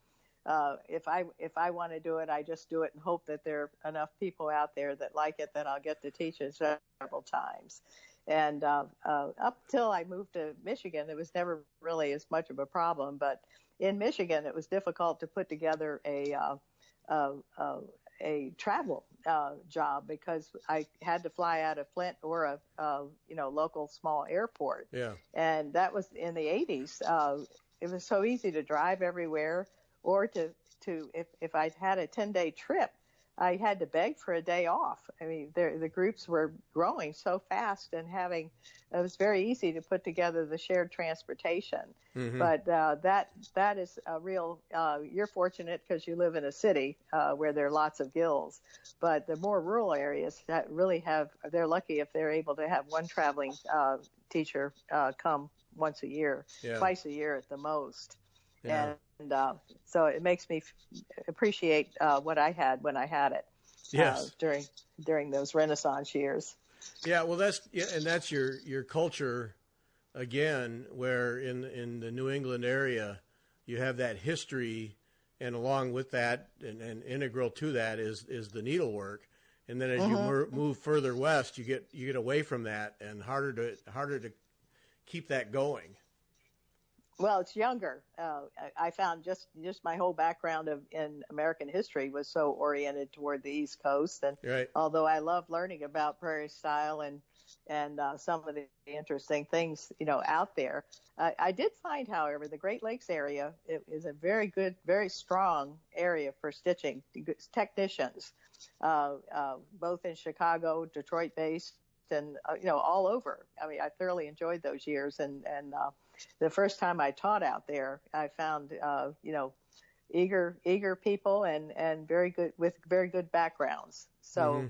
If I want to do it, I just do it and hope that there are enough people out there that like it that I'll get to teach it several times. And up till I moved to Michigan, it was never really as much of a problem. But in Michigan, it was difficult to put together a travel job because I had to fly out of Flint or a local small airport. Yeah. And that was in the 80s. It was so easy to drive everywhere, or to if I had a 10-day trip, I had to beg for a day off. I mean, the groups were growing so fast and it was very easy to put together the shared transportation. Mm-hmm. But that is a real, you're fortunate because you live in a city where there are lots of guilds. But the more rural areas that really they're lucky if they're able to have one traveling teacher come once a year, twice a year at the most. Yeah. And so it makes me appreciate what I had when I had it. Yes. During those Renaissance years. Yeah, well, that's your culture again, where in the New England area you have that history, and along with that and integral to that is the needlework. And then as you move further west, you get away from that and harder to keep that going. Well, it's younger. I found just my whole background in American history was so oriented toward the East Coast, and although I love learning about prairie style and some of the interesting things out there, I did find, however, the Great Lakes area is a very good, very strong area for stitching technicians, both in Chicago, Detroit-based, and all over. I mean, I thoroughly enjoyed those years, and the first time I taught out there, I found eager people and very good backgrounds. So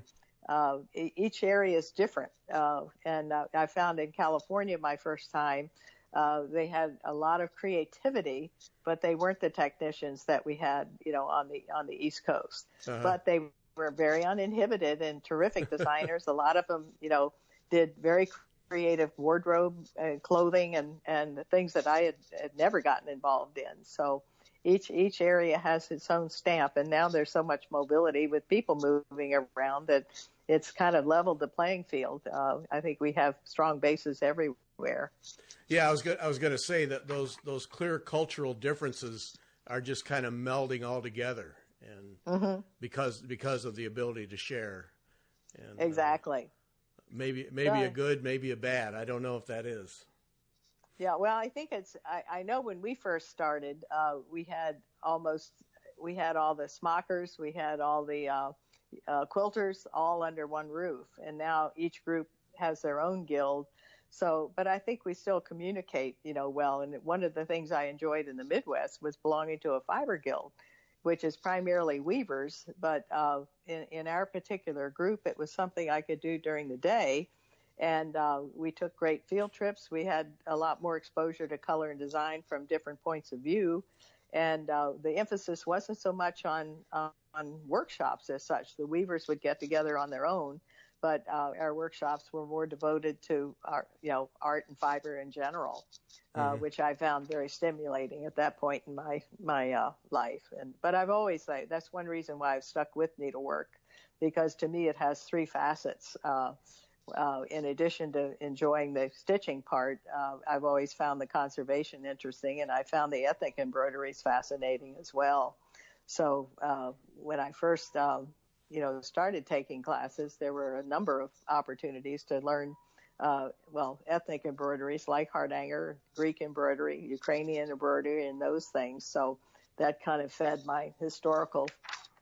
each area is different, and I found in California my first time they had a lot of creativity, but they weren't the technicians that we had on the East Coast. But they were very uninhibited and terrific designers. A lot of them did very creative wardrobe and clothing and the things that I had never gotten involved in. So each area has its own stamp, and now there's so much mobility with people moving around that it's kind of leveled the playing field. I think we have strong bases everywhere. Yeah, I was going to say that those clear cultural differences are just kind of melding all together, and because of the ability to share. And, exactly. Maybe a good, maybe a bad. I don't know if that is. Yeah, well, I think I know when we first started, we had all the smockers, we had all the quilters all under one roof, and now each group has their own guild. So, but I think we still communicate, well. And one of the things I enjoyed in the Midwest was belonging to a fiber guild, which is primarily weavers, but in our particular group, it was something I could do during the day, and we took great field trips. We had a lot more exposure to color and design from different points of view, and the emphasis wasn't so much on workshops as such. The weavers would get together on their own, but our workshops were more devoted to art and fiber in general. Which I found very stimulating at that point in my life. But I've always that's one reason why I've stuck with needlework, because to me it has three facets. In addition to enjoying the stitching part, I've always found the conservation interesting, and I found the ethnic embroideries fascinating as well. So when I first started taking classes, there were a number of opportunities to learn ethnic embroideries like Hardanger, Greek embroidery, Ukrainian embroidery, and those things. So that kind of fed my historical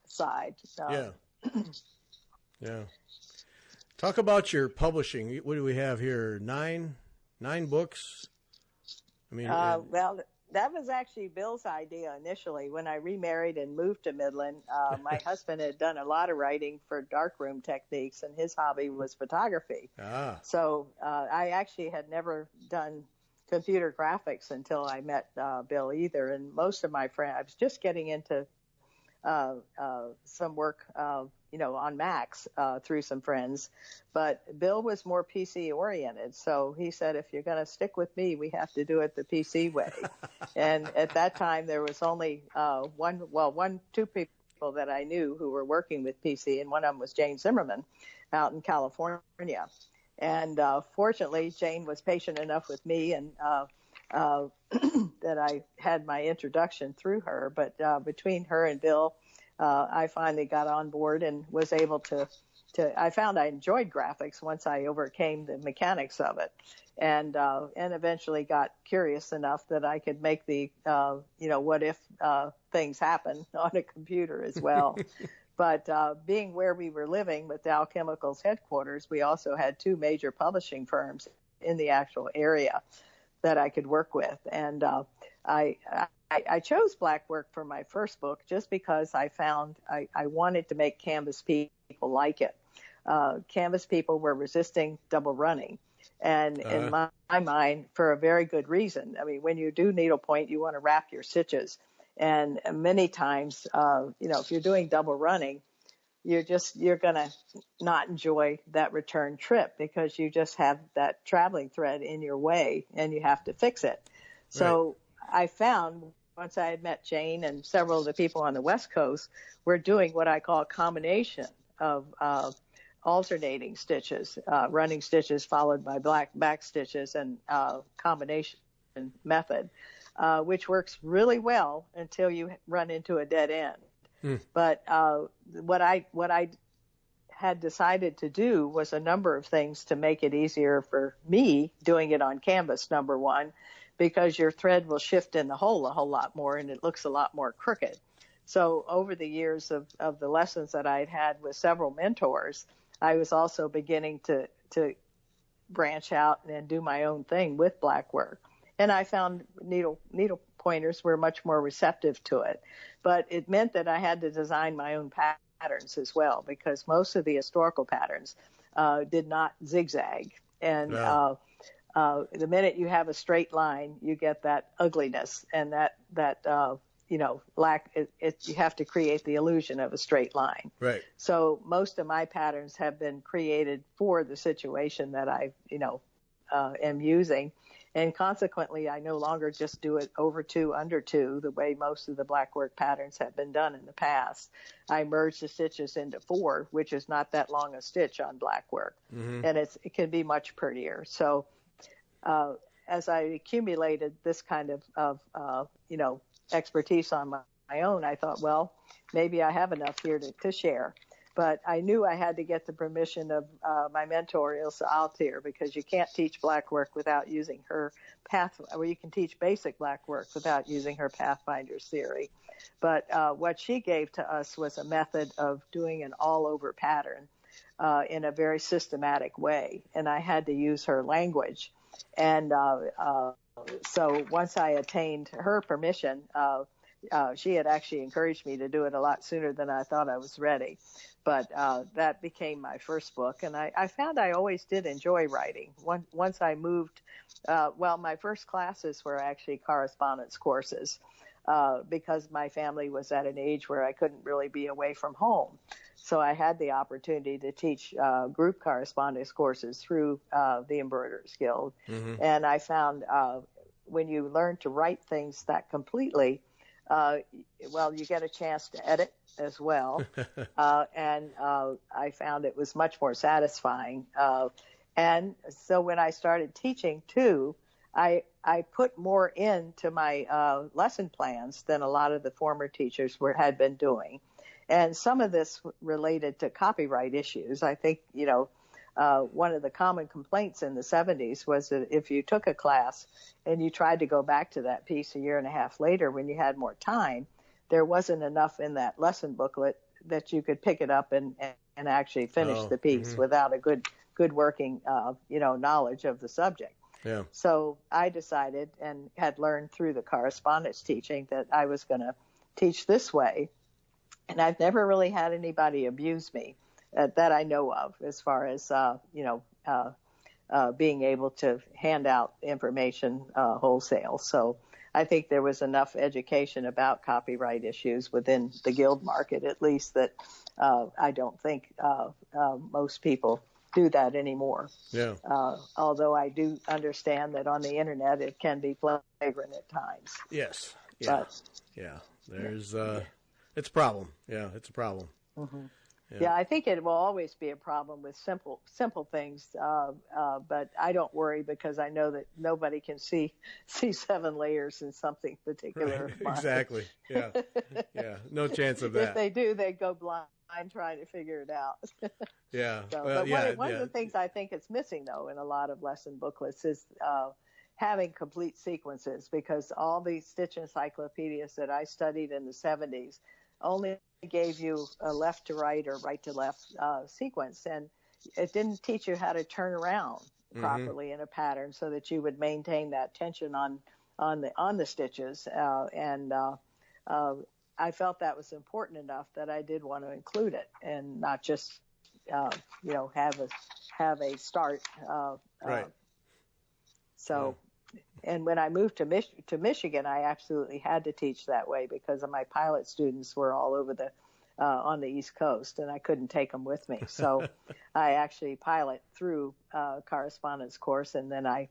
side. Yeah. Talk about your publishing. What do we have here? Nine books? I mean, well, that was actually Bill's idea initially. When I remarried and moved to Midland, my husband had done a lot of writing for darkroom techniques, and his hobby was photography. So I actually had never done computer graphics until I met Bill either. And most of my friends, I was just getting into some work, on Macs through some friends. But Bill was more PC oriented. So he said, if you're going to stick with me, we have to do it the PC way. And at that time, there was only two people that I knew who were working with PC, and one of them was Jane Zimmerman out in California. And fortunately, Jane was patient enough with me, and that I had my introduction through her. But between her and Bill, I finally got on board and was able to I found I enjoyed graphics once I overcame the mechanics of it, and eventually got curious enough that I could make the what if things happen on a computer as well. But being where we were living with Dow Chemicals headquarters, we also had 2 major publishing firms in the actual area that I could work with. And I chose black work for my first book just because I found I wanted to make canvas people like it. Canvas people were resisting double running. And in my mind, for a very good reason. I mean, when you do needlepoint, you want to wrap your stitches. And many times, if you're doing double running, you're going to not enjoy that return trip because you just have that traveling thread in your way and you have to fix it. So I found once I had met Jane and several of the people on the West Coast, we're doing what I call a combination of alternating stitches, running stitches followed by black back stitches and combination method, which works really well until you run into a dead end. But what I had decided to do was a number of things to make it easier for me doing it on canvas, number one, because your thread will shift in the hole a whole lot more and it looks a lot more crooked. So over the years of the lessons that I'd had with several mentors, I was also beginning to branch out and do my own thing with black work. And I found needle pointers were much more receptive to it. But it meant that I had to design my own patterns as well, because most of the historical patterns did not zigzag. And the minute you have a straight line, you get that ugliness and that lack. You have to create the illusion of a straight line. Right. So most of my patterns have been created for the situation that I, am using. And consequently, I no longer just do it over 2, under 2, the way most of the black work patterns have been done in the past. I merge the stitches into 4, which is not that long a stitch on black work. And it can be much prettier. So as I accumulated this kind of expertise on my own, I thought, well, maybe I have enough here to share. But I knew I had to get the permission of my mentor, Ilse Altier, because you can't teach black work without using her you can teach basic black work without using her Pathfinder's theory. But what she gave to us was a method of doing an all-over pattern in a very systematic way. And I had to use her language. And so once I attained her permission, she had actually encouraged me to do it a lot sooner than I thought I was ready. But that became my first book. And I found I always did enjoy writing. Once I moved, my first classes were actually correspondence courses because my family was at an age where I couldn't really be away from home. So I had the opportunity to teach group correspondence courses through the Embroiderers Guild. And I found when you learn to write things that completely, you get a chance to edit as well. And I found it was much more satisfying. And so when I started teaching too, I put more into my lesson plans than a lot of the former teachers had been doing. And some of this related to copyright issues. I think, one of the common complaints in the 70s was that if you took a class and you tried to go back to that piece a year and a half later when you had more time, there wasn't enough in that lesson booklet that you could pick it up and actually finish the piece without a good working, knowledge of the subject. Yeah. So I decided and had learned through the correspondence teaching that I was going to teach this way. And I've never really had anybody abuse me that I know of as far as, being able to hand out information wholesale. So I think there was enough education about copyright issues within the guild market, at least, that I don't think most people do that anymore. Yeah. Although I do understand that on the internet it can be flagrant at times. Yes. Yeah. But, There's it's a problem. Yeah, it's a problem. Yeah, I think it will always be a problem with simple things, but I don't worry because I know that nobody can see 7 layers in something particular. Right. Exactly. Yeah. No chance of that. If they do, they go blind trying to figure it out. Yeah. So, one of the things I think it's missing, though, in a lot of lesson booklets is having complete sequences, because all these stitch encyclopedias that I studied in the 70s only gave you a left to right or right to left sequence, and it didn't teach you how to turn around properly in a pattern so that you would maintain that tension on the stitches. I felt that was important enough that I did want to include it and not just have a start. Right. And when I moved to Michigan, I absolutely had to teach that way because of my pilot students were all over on the East Coast, and I couldn't take them with me. So I actually pilot through correspondence course, and then I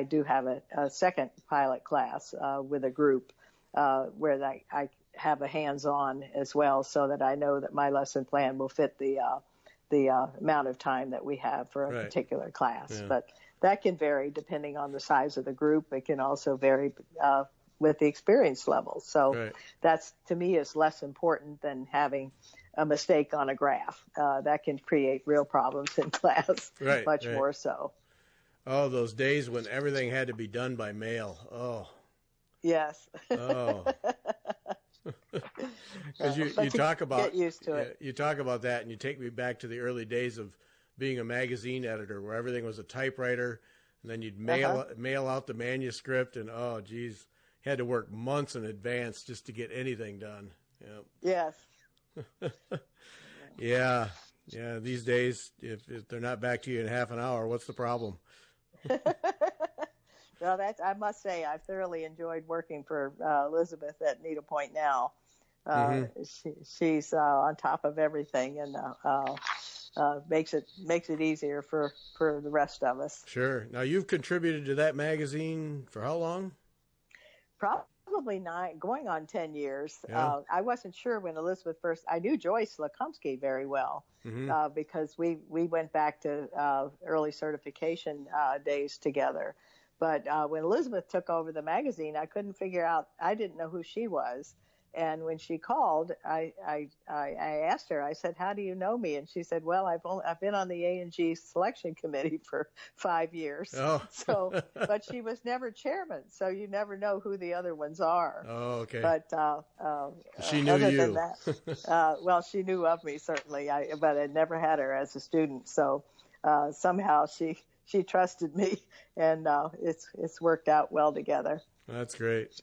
do have a second pilot class with a group where I have a hands-on as well, so that I know that my lesson plan will fit the amount of time that we have for a particular class. Yeah. But that can vary depending on the size of the group. It can also vary with the experience level. So that's, to me, is less important than having a mistake on a graph. That can create real problems in class, much more so. Oh, those days when everything had to be done by mail. Oh. Yes. Oh. Because you talk about, get used to it. You talk about that, and you take me back to the early days of being a magazine editor, where everything was a typewriter, and then you'd mail out the manuscript, and oh, geez, you had to work months in advance just to get anything done. Yes. Yeah. These days, if they're not back to you in half an hour, what's the problem? Well, I must say, I've thoroughly enjoyed working for Elizabeth at Needlepoint now. She's on top of everything, and makes it easier for the rest of us. Sure. Now, you've contributed to that magazine for how long? Probably 9, going on 10 years. Yeah. I wasn't sure when Elizabeth first. I knew Joyce Lekumsky very well because we went back to early certification days together. But when Elizabeth took over the magazine, I couldn't figure out. I didn't know who she was. And when she called, I asked her. I said, "How do you know me?" And she said, "Well, I've been on the A&G selection committee for 5 years." Oh. So, but she was never chairman, so you never know who the other ones are. Oh, okay. But she knew other you. than that, well, she knew of me certainly. But I never had her as a student. So somehow she trusted me, and it's worked out well together. That's great.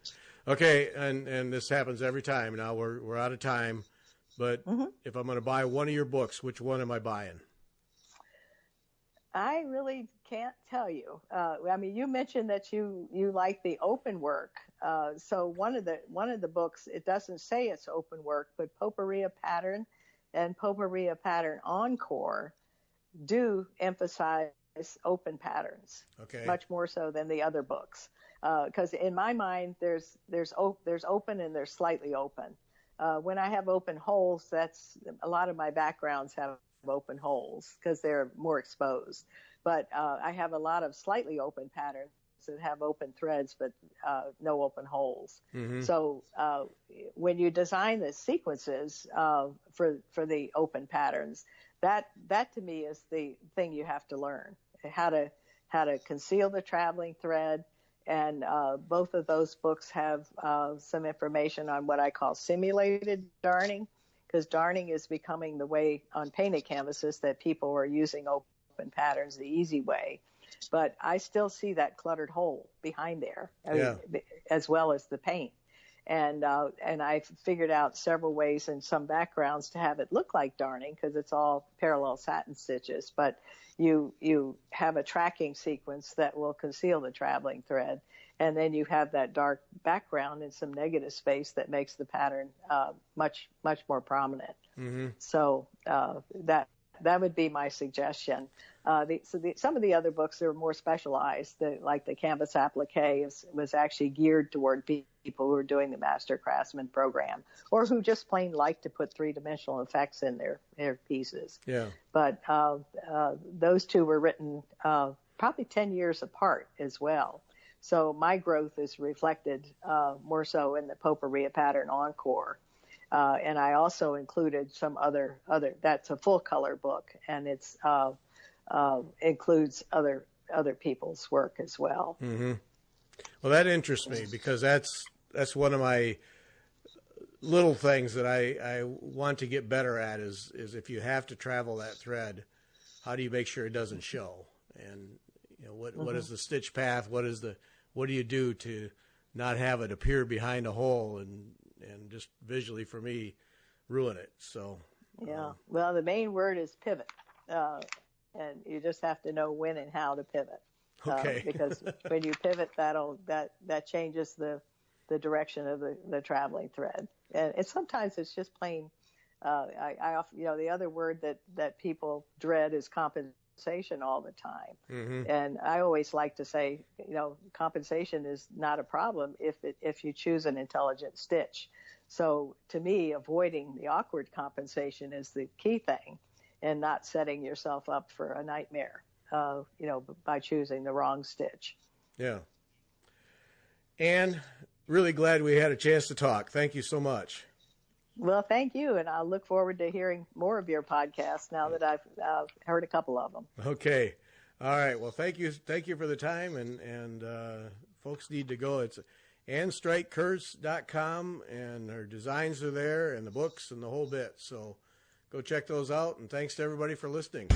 Okay, and this happens every time. Now we're out of time, but if I'm going to buy one of your books, which one am I buying? I really can't tell you. I mean, you mentioned that you like the open work. So one of the books, it doesn't say it's open work, but Potpourri Pattern and Potpourri Pattern Encore do emphasize open patterns, much more so than the other books. Because in my mind, there's open and there's slightly open. When I have open holes, that's a lot of my backgrounds have open holes because they're more exposed. But I have a lot of slightly open patterns that have open threads but no open holes. So when you design the sequences for the open patterns, that to me is the thing you have to learn, how to conceal the traveling thread. And both of those books have some information on what I call simulated darning, because darning is becoming the way on painted canvases that people are using open patterns the easy way. But I still see that cluttered hole behind there, as well as the paint. And I've figured out several ways in some backgrounds to have it look like darning because it's all parallel satin stitches. But you have a tracking sequence that will conceal the traveling thread. And then you have that dark background and some negative space that makes the pattern much more prominent. So that would be my suggestion. Some of the other books are more specialized, like the Canvas Applique was actually geared toward people who are doing the Master Craftsman program or who just plain like to put three-dimensional effects in their pieces. Yeah. But those two were written probably 10 years apart as well. So my growth is reflected more so in the Potpourri Pattern Encore. And I also included some other that's a full color book, and it's includes other people's work as well. Well, that interests me because that's one of my little things that I want to get better at is if you have to travel that thread, how do you make sure it doesn't show? And what is the stitch path? What do you do to not have it appear behind a hole and just visually for me ruin it? So yeah, well, the main word is pivot, and you just have to know when and how to pivot. Okay. Because when you pivot, that changes the direction of the traveling thread, and sometimes it's just plain. I often, the other word that people dread is compensation all the time, and I always like to say, compensation is not a problem if you choose an intelligent stitch. So to me, avoiding the awkward compensation is the key thing, and not setting yourself up for a nightmare, by choosing the wrong stitch. Yeah. And really glad we had a chance to talk. Thank you so much. Well, thank you, and I look forward to hearing more of your podcasts now that I've heard a couple of them. Okay. All right. Well, thank you for the time, and folks need to go. It's Strite-Kurz.com, and her designs are there, and the books, and the whole bit. So go check those out, and thanks to everybody for listening.